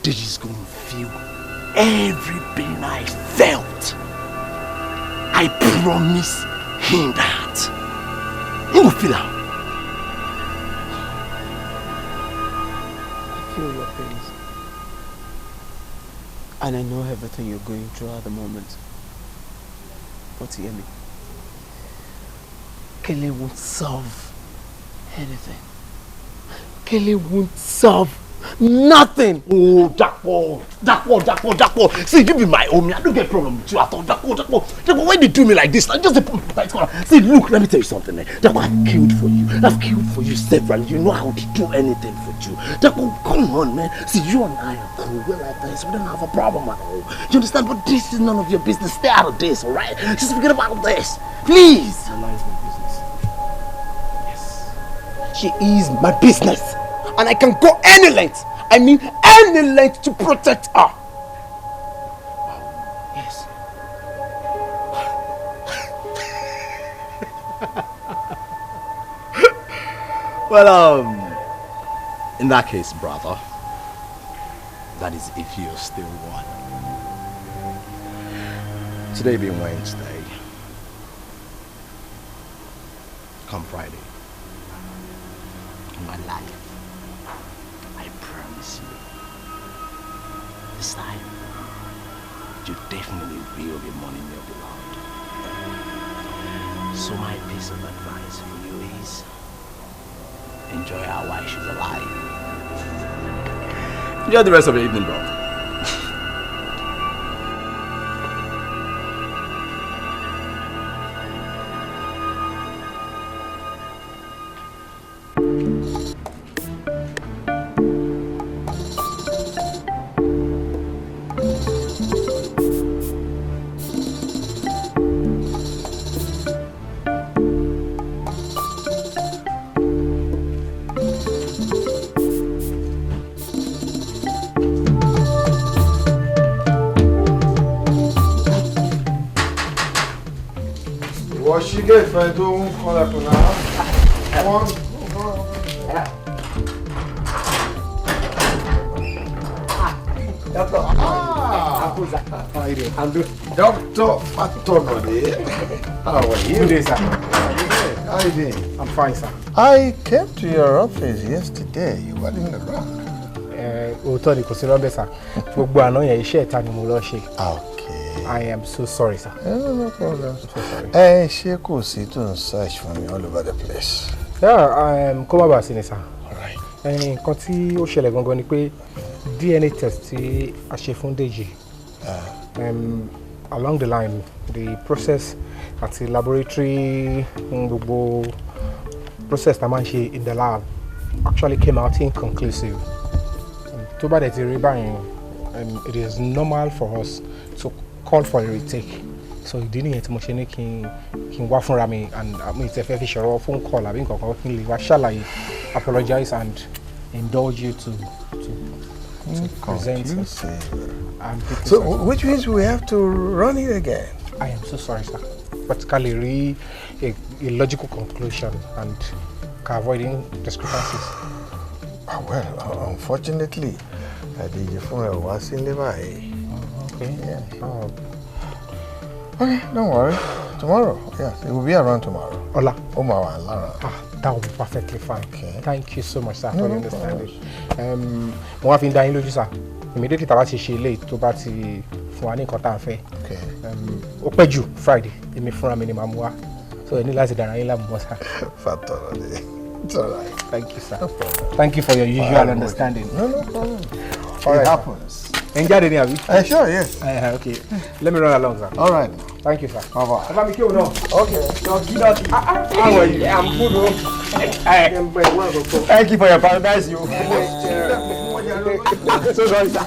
Deji's going to feel every pain I felt. I promise him that. He will feel out. I feel your pains. And I know everything you're going through at the moment. But hear me. Kelly won't solve anything. Kelly won't solve nothing. Oh, Dapo. See, you be my homie. I don't get problem with you at all. Dapo. Why they do me like this? Just the see, look, let me tell you something. Dapo, I've killed for you. I've killed for you several. You know how to do anything for you. Dapo, come on, man. See, you and I are cool. We're like this. We don't have a problem at all. You understand? But this is none of your business. Stay out of this, all right? Just forget about this. Please. Your life is my business. Yes. She is my business. And I can go any length. I mean any length to protect her. Yes. Well, in that case, brother, that is if you still want. Today being Wednesday, come Friday, my life, I promise you, this time, you definitely will be mourning your beloved. So my piece of advice for you is, enjoy her while she's alive. Enjoy the rest of the evening, bro. Get if I don't call up now. One. Doctor. How are you doing? I'm doing. Doctor Fatonode. How are you? Good day, sir. How are you doing? I'm fine, sir. I came to your office yesterday. You weren't around. Òótọ́ ni kò sí rọ́bẹ̀, sir. Gbogbo àná yẹn iṣẹ́ ìta ni mo lọ ṣe. Okay. I am so sorry, sir. No problem. I'm so sorry. Ṣé kò sí tó ń search for me all over the place? Yeah, kó má bàa sí ni, sir. All right. Nǹkan tí ó ṣẹlẹ̀ gangan ni pé DNA test tí a ṣe fún Deji. Along the line, the process at the laboratory, gbogbo process that man ṣe in the lab actually came out inconclusive. Tó bá dẹ̀ ti rí báyìí, it is normal for us to call for a retake. So ìdí nìyẹn tí mo ṣe ní kí n wá fúnra mi and mi ti fẹ́ fi ṣọ̀rọ̀ phone call àbí nǹkan kan kí n lè wá ṣàlàyé, apologize and indulge you to present. So which means we have to run it again. I am so sorry, sir. Practically reach a logical conclusion and avoiding discrepancies. Well, unfortunately, I did your phone was in the way. Okay. Yeah. Okay, don't worry. Tomorrow, yes, it will be around tomorrow. Ola. Omawa, Lara. That will be perfectly fine. Okay. Thank you so much, sir, for your understanding. Mo wá fi ń dá yín lójú, sir. Immediately tá bá ti ṣe eléyìí tó bá ti fún wa ní nǹkan tá à ń fẹ́. Okay. Ó pẹ́ jù Friday, èmi fúnra mi ni màá mú wá. So ẹ ní láti dára yín láàmú mọ́, sir. Fatality. It's all right. Thank you, sir. No problem. Thank you for your usual understanding. No problem. All right. It happens. Enjoy the Abi? Sure, yes. Okay. Let me run along, sir. All right. Thank you, sir. Bye-bye. Okay. How are you? I'm good. Thank you for your paradise, you. So sorry, sir.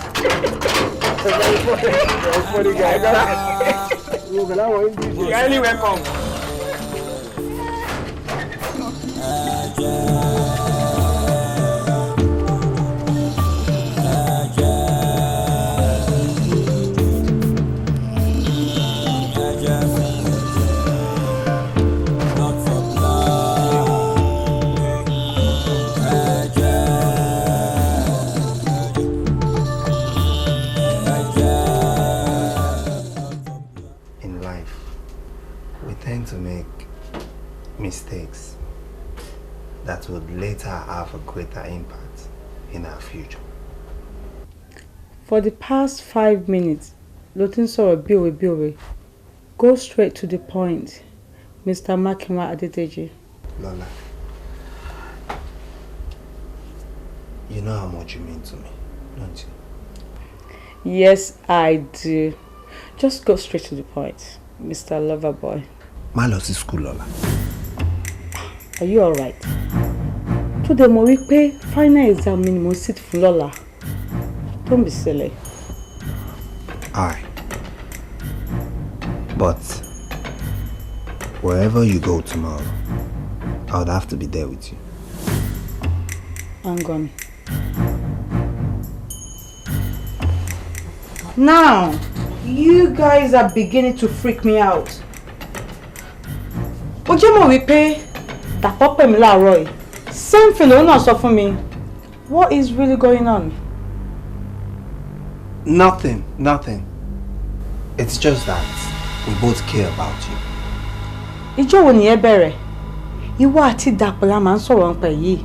Funny guy. You're highly welcome. To make mistakes that would later have a greater impact in our future. For the past 5 minutes, Lotin sọ̀rọ̀ bíòwe. Go straight to the point, Mr. Makinwa Adedeji. Lola, you know how much you mean to me, don't you? Yes, I do. Just go straight to the point, Mr. Loverboy. Má lọ sí school, Lola. Are you alright? Today mo wí pé final exam ni mo sit fún lọ́la. Don't be silly. Alright. But wherever you go tomorrow, I would have to be there with you. Hang on. Now, you guys are beginning to freak me out. Ojemo we pay that papa mi láàárọ̀. Same thing ló náà sọ fún mi. What is really going on? Nothing. It's just that we both care about you. Ìjọ́ wo nìyẹn bẹ̀rẹ̀? Ìwọ àti Dàpọ̀ la máa ń sọ̀rọ̀ nípa yìí.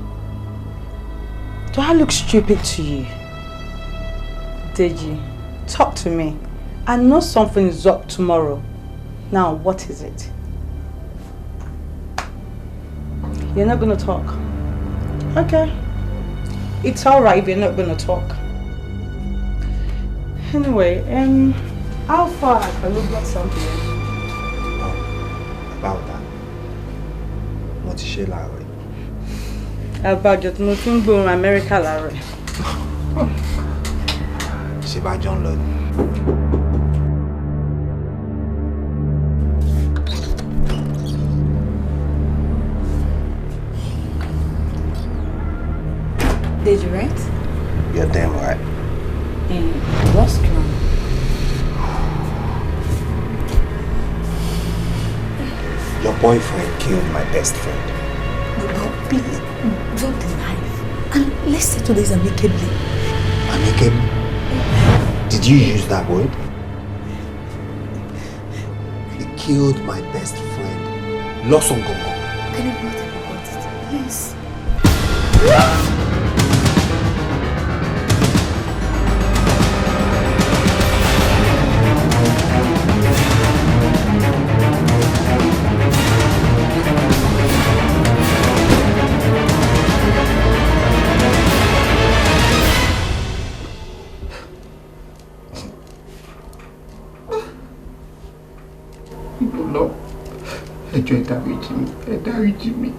Do I look stupid to you? Deji, talk to me. I know something is up tomorrow. Now, what is it? You're not going to talk? Okay. It's alright if you're not going to talk. Anyway, how far can we get something? About that. What is she like? About just nothing going to America, Larry. She by John Lloyd. Did you right? You're damn right. And what's wrong? Your boyfriend killed my best friend. No, please, drop the knife. And let's settle this amicably. Amicably? Did you use that word? He killed my best friend. Lost on Gongo. Can you not talk about it, please? Dáríjì mí.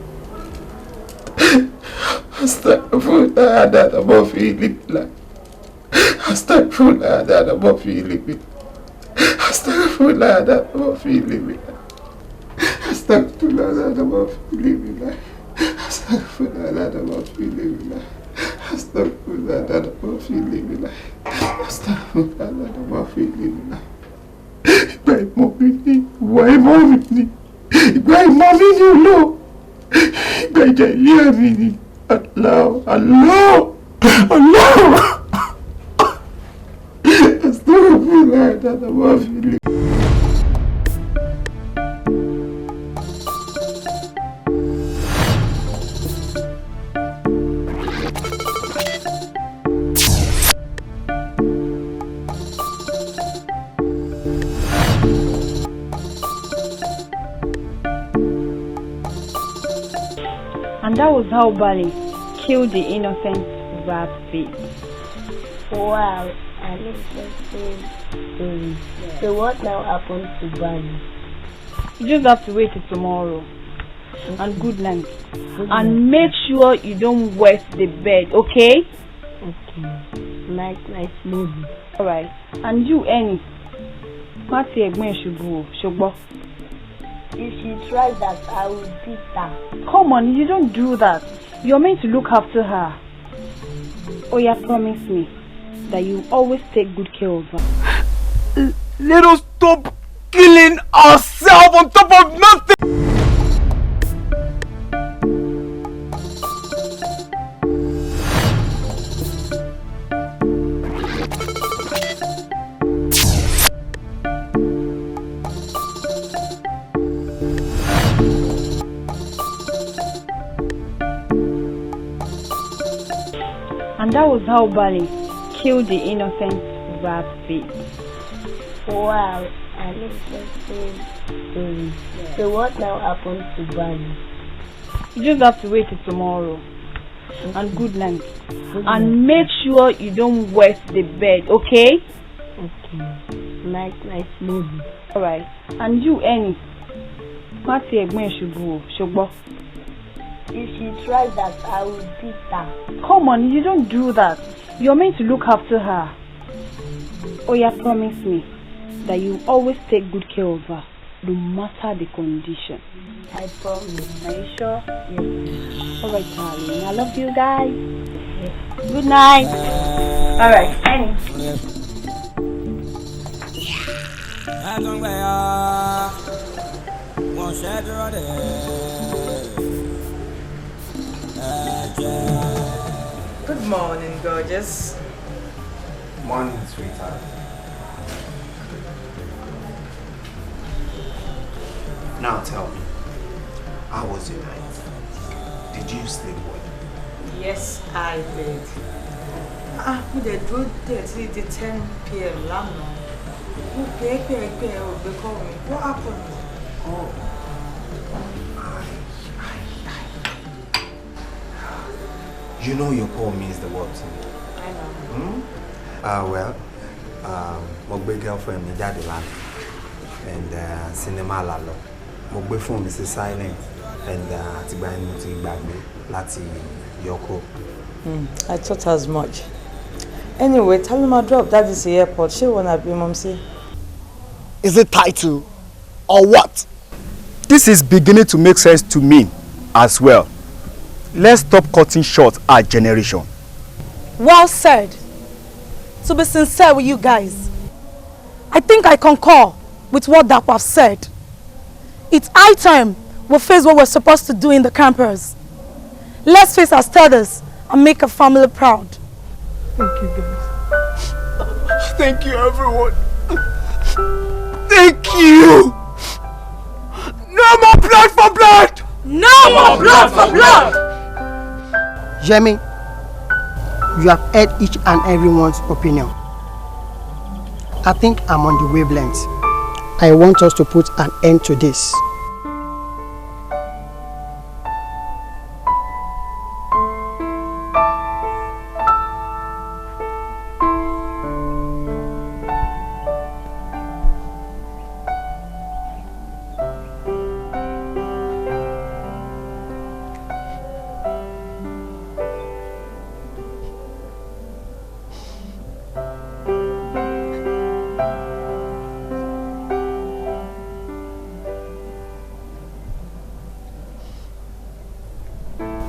Astaghfirullah that I'm feeling like. Astaghfirullah that I'm feeling like. Astaghfirullah that I'm feeling like. Astaghfirullah that I'm feeling like. Astaghfirullah that I'm feeling like. Astaghfirullah that I'm feeling like. Astaghfirullah that I'm feeling like. Why mommy? Why mommy you know? Why you me? Allah. Astaghfirullah that I'm feeling. And that was how Bali killed the innocent rabbit. Wow, an interesting story. So what now happens to Bali? You just have to wait till tomorrow. And good night. And make sure you don't wet the bed, okay? Okay. Nice movie. Alright. And you, Annie. Mati Egben Shubu, Shogbo. If she tries that, I will beat her. Come on, you don't do that. You're meant to look after her. Oh yeah, promise me that you always take good care of her. Let us stop killing ourselves on top of nothing! And that was how Bali killed the innocent rabbit. Wow, an interesting story. So what now happens to Bali? You just have to wait till tomorrow. And good night. And make sure you don't wet the bed, okay? Okay. Nice movie. Alright. And you, Annie. Mati Egben Shubu, Shogbo. If she tries that, I will beat her. Come on, you don't do that. You're meant to look after her. Oh yeah, promise me that you always take good care of her, no matter the condition. I promise. Are you sure? Yes. Alright, darling. I love you guys. Good night. Alright, Annie. Good morning, gorgeous. Morning, sweetheart. Now tell me, how was your night? Did you sleep well? Yes, I did. We did good till the 10 p.m. lánàá. What happened? Oh. You know your call means the world to me. I know. Well, my big girlfriend mi jáde lánàá and cinema la lọ. Mo gbé phone mi sí silent and àtìgbà yẹn mo ti gbàgbé láti yọkó. I thought as much. Anyway, tell him I drop that is the airport. She wanna be mom see. Is it title or what? This is beginning to make sense to me as well. Let's stop cutting short our generation. Well said. To be sincere with you guys, I think I concur with what Dapo have said. It's high time we face what we're supposed to do in the campus. Let's face our status and make a family proud. Thank you guys. Thank you everyone. Thank you. No more blood for blood. No more blood for blood. Jemmy, you have heard each and everyone's opinion. I think I'm on the wavelength. I want us to put an end to this.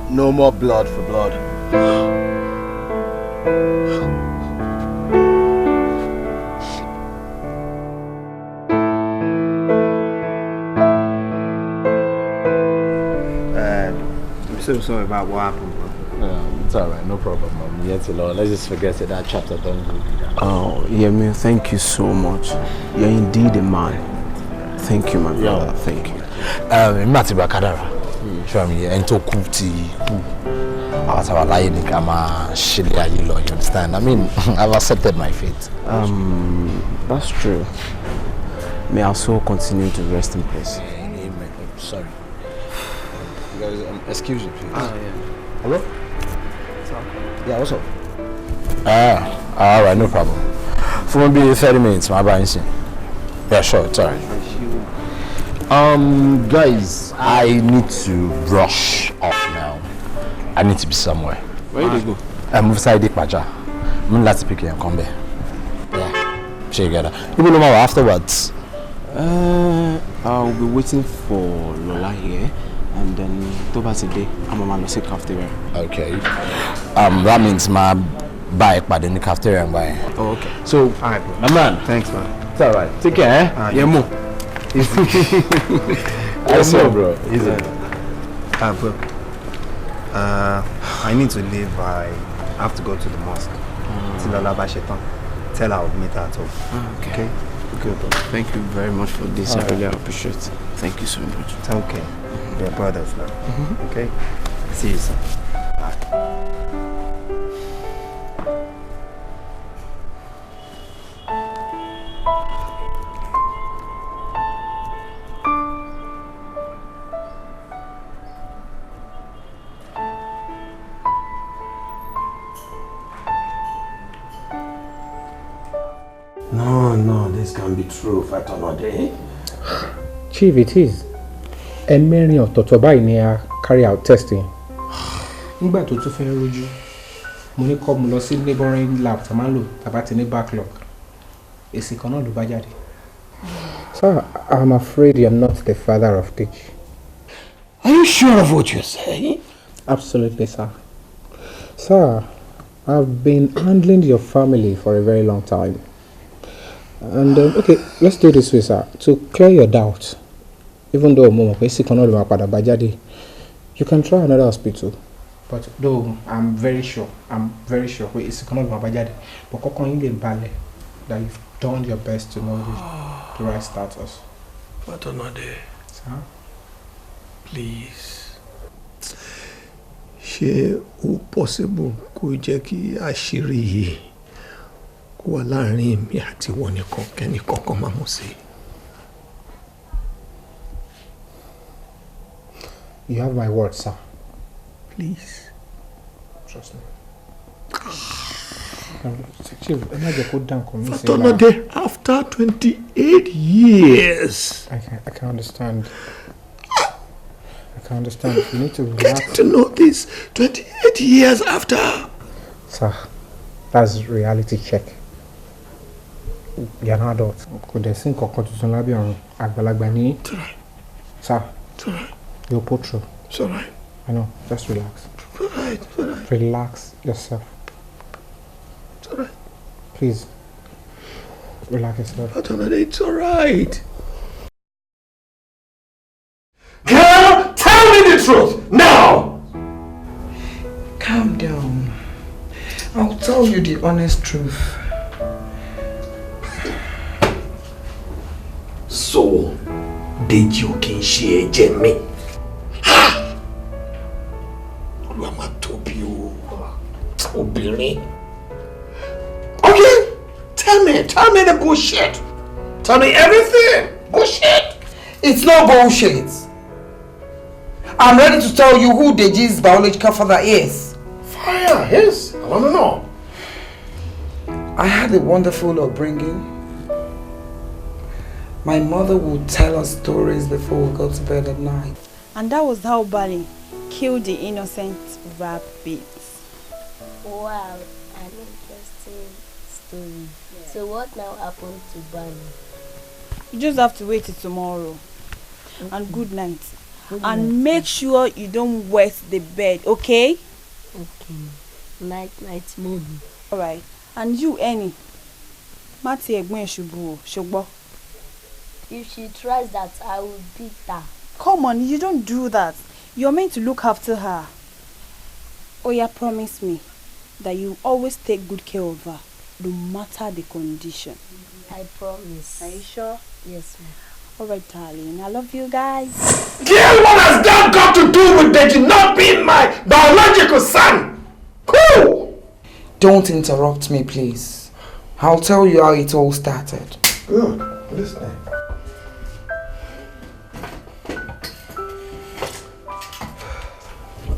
No more blood for blood. I'm so sorry about what happened, bro. It's alright, no problem, Mom. Yet alone. Let's just forget it. That chapter don't go. Oh, Yemi, thank you so much. You're indeed a man. Thank you, my brother. Thank you. Mati Bakadara. Show me and to kuti ku. Our lying in Kama Shilia, you understand? I mean, I've accepted my fate. That's true. May our soul continue to rest in peace. Sorry. You guys, excuse me, please. Yeah. Hello? Yeah, what's up? Alright, no problem. For maybe 30 minutes, my buying scene. Yeah, sure, it's alright. Guys, I need to rush off now. I need to be somewhere. Where do you go? I'm inside the Paja. I'm going to pick you and come back. Yeah, sure you get that. You will know afterwards. I'll be waiting for Lola here, and then Toba today, I'm on my cafeteria. Okay. That means my bike by the cafeteria and buy. Oh, okay. So, alright, bro. My man. Thanks, man. It's alright. Take care, eh? Yeah, mo. Yes, bro. Easy. Bro. I need to leave. I have to go to the mosque. Tell her I'll meet her at home. Okay. Good. Thank you very much for this. I really appreciate it. Thank you so much. It's okay. We're brothers now. Okay? See you soon. Bye. No, this can't be true, Fatalode. Chief, it is. And many of Totoba in here carry out testing. Nígbà tó tún fẹ́ rojú, mo ní kó mú lọ sí neighboring lab tá máa ń lò tàbá ti ní backlog. Èsì kan náà ló bá jáde. Sir, I'm afraid you're not the father of Teach. Are you sure of what you're saying? Absolutely, sir. Sir, I've been handling your family for a very long time. And okay, let's do this way, sir. To clear your doubt, even though you can try another hospital. But though I'm very sure that you've done your best to know the right status. But another, sir, please. Ṣé ó possible kó jẹ́ kí àṣírí yìí kó wà láàrin mi àti ìwọ nìkan kẹ́ni kankan máa mọ̀ sí? You have my word, sir. Please. Trust me. Chief, after 28 years. I can understand. I can understand. You need to relax. Getting to know this 28 years after. Sir, that's reality check. You're an adult. Could they think of Sir, you'll put through. It's alright. I know. Just relax. Alright. Relax yourself. It's alright. Please. Relax yourself. But it's alright. Girl, tell me the truth now! Calm down. I'll tell you the honest truth. So, did you can share Jemmy? Ha! Mama told you. Okay, tell me the bullshit. Tell me everything. Bullshit. It's no bullshit. I'm ready to tell you who Deji's biological father is. Fire, yes. I want to know. I had a wonderful upbringing. My mother would tell us stories before we go to bed at night. And that was how Bali killed the innocent rabbits. Wow, an interesting story. Yeah. So what now happened to Bali? You just have to wait till tomorrow. Okay. And good night. And make sure you don't wet the bed, okay? Okay. Night, mommy. Alright. And you, Annie. Mati Egben Shubu, Shugbo. If she tries that, I will beat her. Come on, you don't do that. You're meant to look after her. Oya, promise me that you always take good care of her, no matter the condition. I promise. Are you sure? Yes, ma'am. Alright, darling. I love you guys. Girl, what has that got to do with Deji not being my biological son? Cool! Don't interrupt me, please. I'll tell you how it all started. Good. Listening.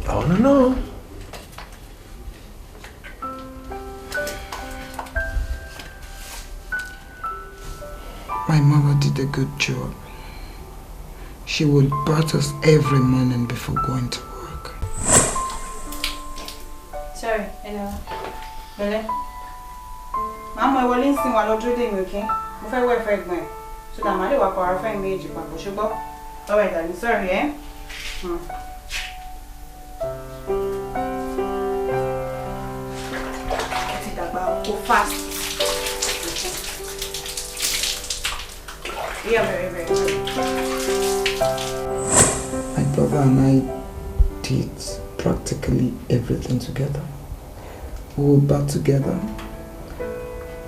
I wanna know. My mother did a good job. She would bath us every morning before going to work. Sorry, hello. Bele. Mama, I will listen while you're doing, okay? If I were pregnant, so that my work or friend made you, but sugar. Alright, darling. Sorry, eh? Get it about. Go fast. Yeah, very. My brother and I did practically everything together. We would bath together,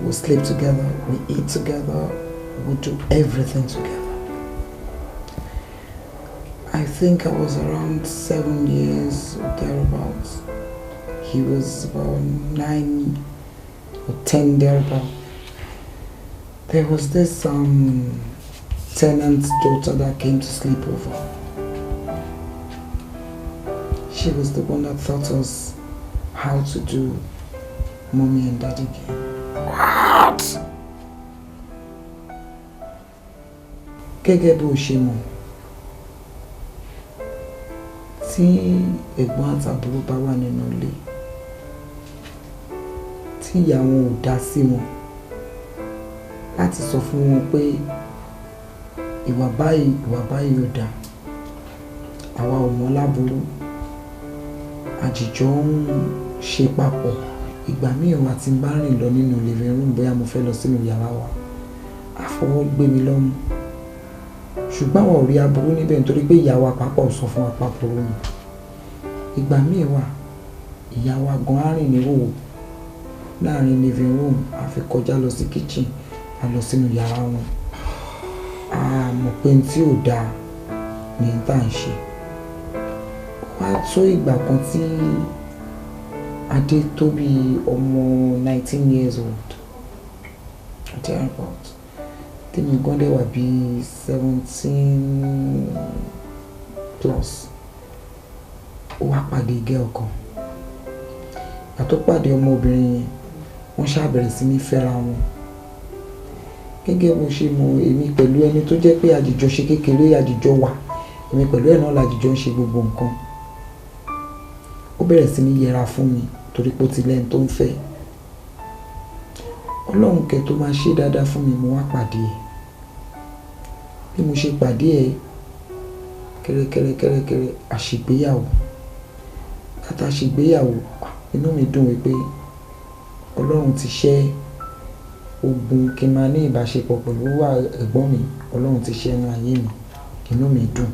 we sleep together, we eat together, we do everything together. I think I was around 7 years or thereabouts. He was about 9 or 10 thereabouts. There was this tenant's daughter that came to sleep over. She was the one that taught us how to do mommy and daddy game. What? Gẹ́gẹ́ bó ṣe mọ̀, tí ẹ̀gbọ́n àtàbúrò bá wà nínú ilé, tí ìyá wọn ò dá sí wọn, láti sọ fún wọn pé ìwà báyìí ò dáa, àwa ò mọ̀ láburú, àjìjọ ń ṣe papọ̀. ìgbà míì wà tí n bá rìn lọ nínú living room bóyá mo fẹ́ lọ sínú yàrá wa á fọwọ́ gbé mi lọ́mú ṣùgbọ́n àwọn ò rí aburú níbẹ̀ nítorí pé ìyá wa pàápàá sọ fún wa pàpọ̀ ni ìgbà míì wà ìyá wa gan á rìn ní hòhò láàrin living room á fi kọjá lọ sí kitchen á lọ sínú yàrá wọn a mọ̀ pé n tí ò dáa ní tá à ń ṣe wá tó ìgbà kan tí Adé tó bí ọmọ 19 years old thereabout tèmi gan dẹ̀ wà bí 17 plus ó wá pàdé girl kan ìgbà tó pàdé ọmọbìnrin yẹn wọ́n ṣàbẹ̀rẹ̀ sí ní fẹ́ra wọn gẹ́gẹ́ bó ṣe mọ̀ èmi pẹ̀lú ẹni tó jẹ́ pé àjìjọ ṣe kékeré àjìjọ wà èmi pẹ̀lú ẹ̀ náà làjìjọ ń ṣe gbogbo nǹkan ó bẹ̀rẹ̀ sí ní yẹra fún mi torí pé ó ti lẹ́ni tó ń fẹ́ Ọlọ́run kẹ́ tó máa ṣe dáadáa fún mi mo wá pàdé ẹ̀ bí mo ṣe pàdé ẹ̀ kẹ́rẹ́kẹ́rẹ́ àṣègbéyàwó bàtà àṣègbéyàwó inú mi dùn wípé Ọlọ́run ti ṣẹ́ ogun kí n máa ní ìbáṣepọ̀ pẹ̀lú ẹ̀gbọ́n mi Ọlọ́run ti ṣẹ́ inú ayé mi inú mi dùn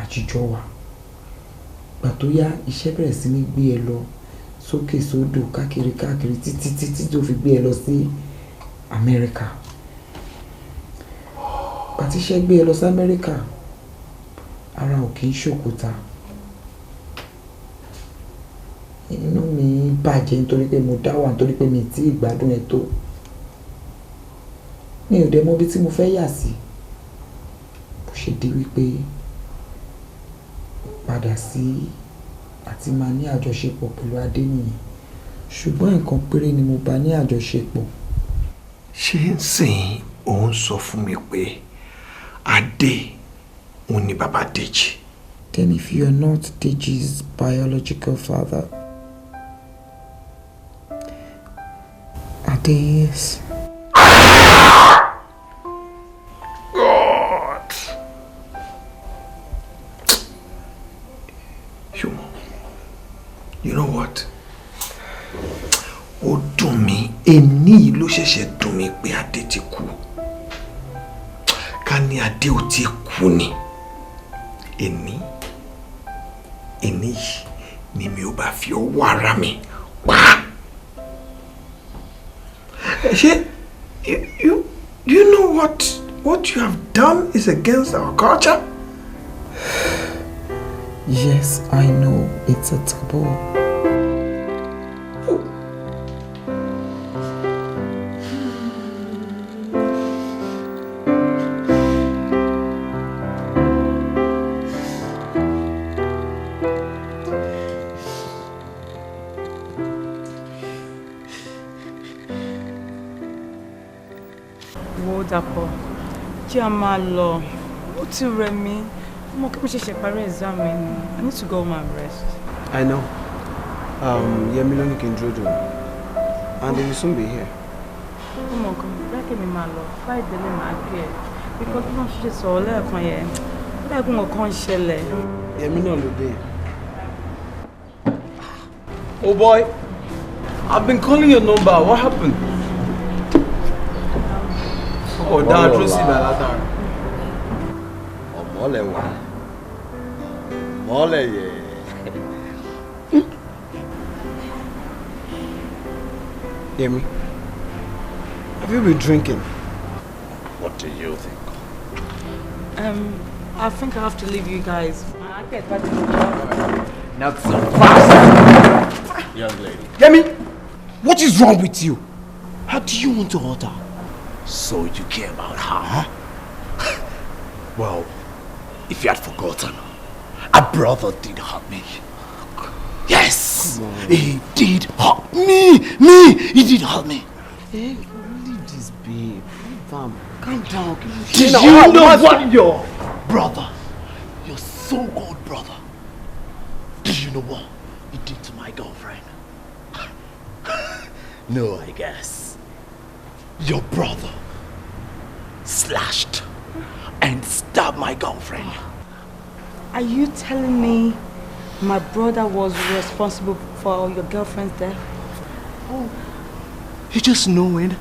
àjíjọ wà gbà tó yá iṣẹ́ bẹ̀rẹ̀ sí ní gbé ẹ lọ sókè sódò káàkiri títí tó fi gbé ẹ lọ sí Amẹ́ríkà gbà tí iṣẹ́ gbé ẹ lọ sí Amẹ́ríkà ara ò kì í ṣòkúta inú mi bàjẹ́ nítorí pé mo dá wà nítorí pé mi tí ìgbádùn ẹ tó mi ò dẹ̀ mọ̀ bí tí mo fẹ́ yà sí bó ṣe di wípé padà sí àti máa ní àjọṣepọ̀ pẹ̀lú Adé nìyẹn ṣùgbọ́n nǹkan péré ni mo bá ní àjọṣepọ̀. ṣé ń sìn òun sọ fún mi pé Adé òun ni bàbá Dèjì. Then if you are not Deji's biological father, Ade is. God. You know what? Ó dùn mí, èní ló ṣẹ̀ṣẹ̀ dùn mí pé Adé ti kú. Ká ní Adé ò ti kú ni. Èní yìí ni mi ò bá fi ọwọ́ ara mi pa. Ṣé you know what you have done is against our culture? Yes, I know it's a taboo. Dàpọ̀ kí a máa lọ ó ti rẹ̀ mí mo kí mo ṣẹ̀ṣẹ̀ parí exam mi ni I need to go home and rest. I know. Yemi ló ní kí n dúró dùn and they will soon be here. ó mọ̀ nǹkan bẹ́ẹ̀ mi máa lọ Friday lè máa gbé ẹ̀ because bí wọ́n ṣe sọ̀rọ̀ lẹ́ẹ̀kan yẹn lẹ́ẹ̀kan ọ̀kan ṣẹlẹ̀. Yemi náà ló dé. Oh boy, I've been calling your number. What happened? Ọ̀dà àdúrósì bàlátàrà. Ọ̀mọ́lẹ̀ wà. Mọ́lẹ̀ yẹ. Yemi, have you been drinking? What do you think? I think I have to leave you guys. Not so fast! Young lady. Yemi, what is wrong with you? How do you want to order? So you care about her, huh? Well, if you had forgotten, a brother did hurt me. Yes! He did hurt me! He did hurt me! Hey, leave this babe. Calm down. Did you know what your brother, your so-called brother, did you know what he did to my girlfriend? No, I guess. Your brother slashed and stabbed my girlfriend. Are you telling me my brother was responsible for your girlfriend's death? Oh. You just know it?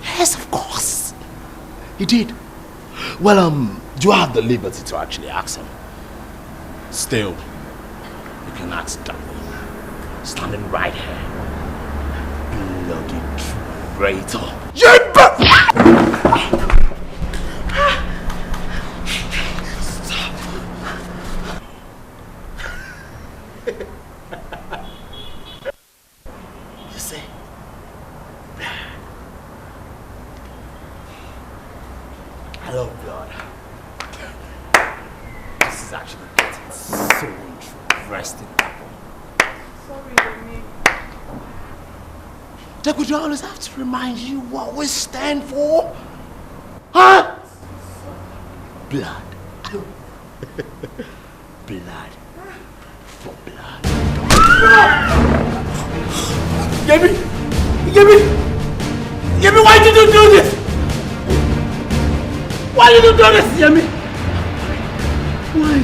Yes, of course. He did. Well, you have the liberty to actually ask him. Still, you can ask that one. Standing right here. Bloody traitor. You see? I love blood. This is actually getting so interesting. Sorry, Remy. Like, would you always have to remind you what we stand for? Huh? Blood. Blood. For blood. Yemi! Yemi, why did you do this? Why did you do this, Yemi? Why?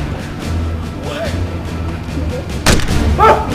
Ah!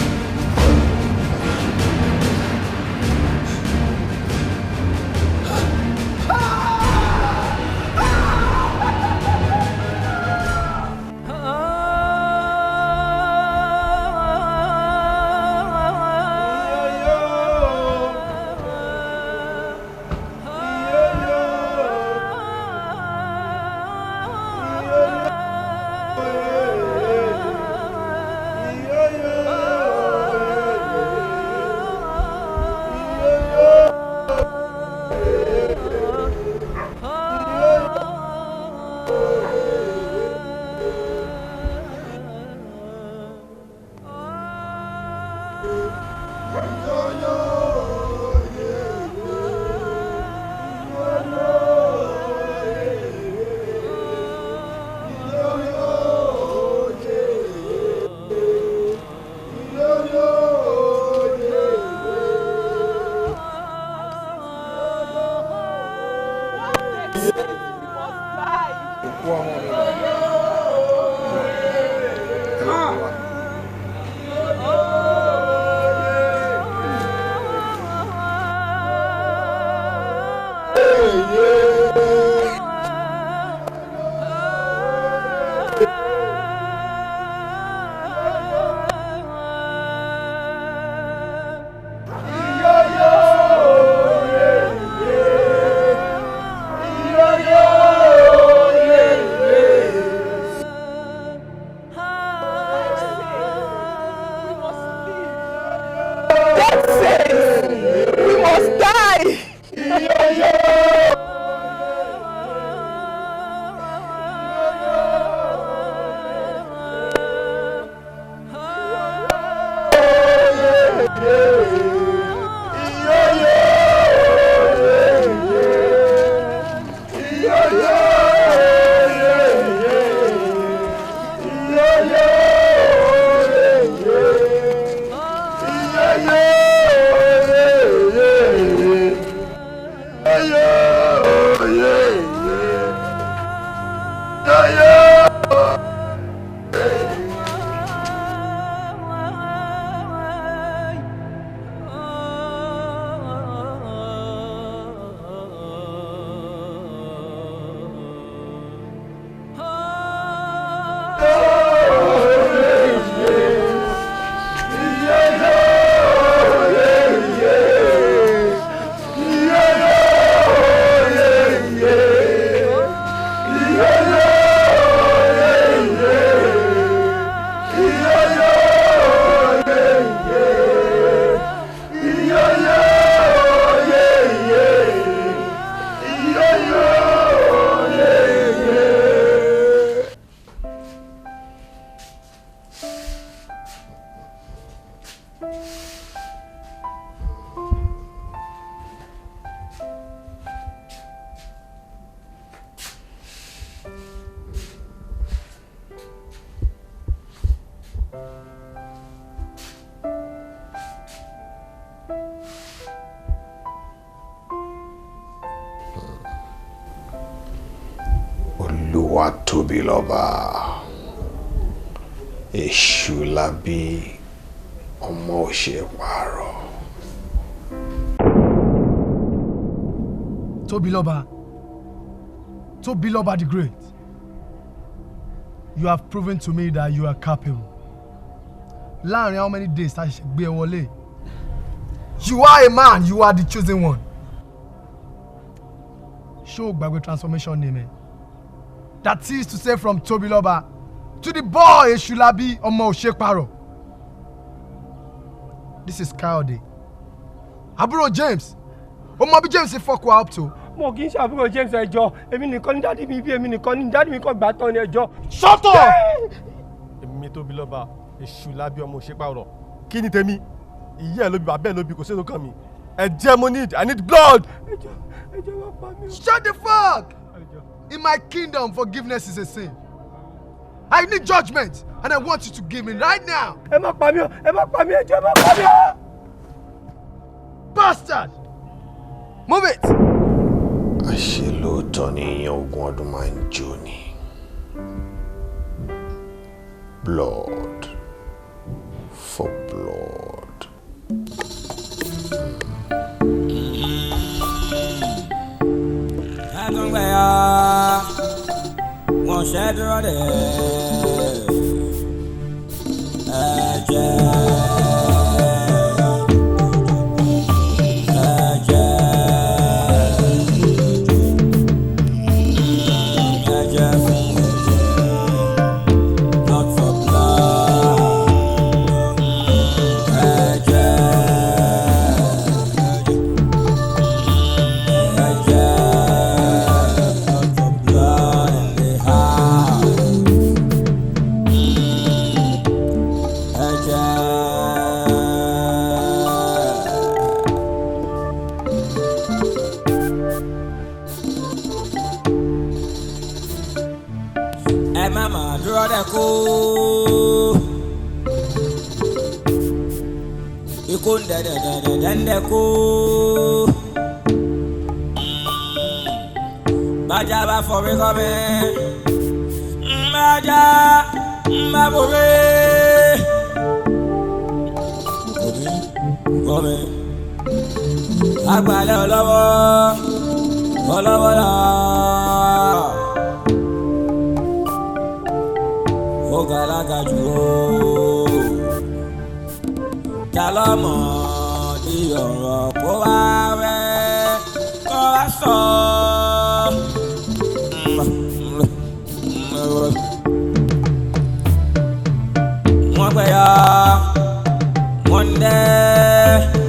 Olúwatóbilọ́ba Èṣù lábí ọmọ òṣè pààrọ̀ Tobiloba the Great, you have proven to me that you are capable. Láàrin how many days tá ṣe gbé wọlé? You are a man, you are the chosen one. Show gbàgbé transformation name. That is to say, from Tobiloba to the boy Eshulabi ọmọ Òṣèpàrọ̀. This is Kayode. Àbúrò James. Ọmọ bí James ṣe fuck wa up to. Mo kì í ṣe àbúrò James ẹjọ́. Èmi nìkan ni daddy mi bí èmi nìkan ni daddy mi kò gbà tán ni ẹjọ́. Shut up! Èmi Tobiloba Eshulabi ọmọ Òṣèpàrọ̀. Kí ni tèmi? Ìyá ẹ̀ ló bí bàbá ẹ̀ ló bí kò sí lókàn mi. Ẹ̀jẹ̀ mo need, I need blood. Ẹjọ́ wá pa mí. Shut the fuck! In my kingdom, forgiveness is a sin. I need judgment, and I want you to give me right now. Ẹ má pa mí o, ẹ má pa mí, ẹjọ́ ẹ má pa mí o. Bastard! Move it! Àṣé lóòótọ́ ni ìyẹn ogún ọdún máa ń jó ni. Blood for blood. Àtúngbẹ̀yà wọ́n ṣẹ́ dúró dé ẹ̀jẹ̀. Baja ba fọwé kọ́mí, baja ba fọwé kọ́mí. Agbalẹ̀ ọlọ́wọ́ la. Ó gàlágà jù ó. Jalọ́mọ̀ di ọ̀rọ̀ kó wá wẹ́ kó wá sọ. Wọ́n gbẹ̀yà wọ́n dẹ́.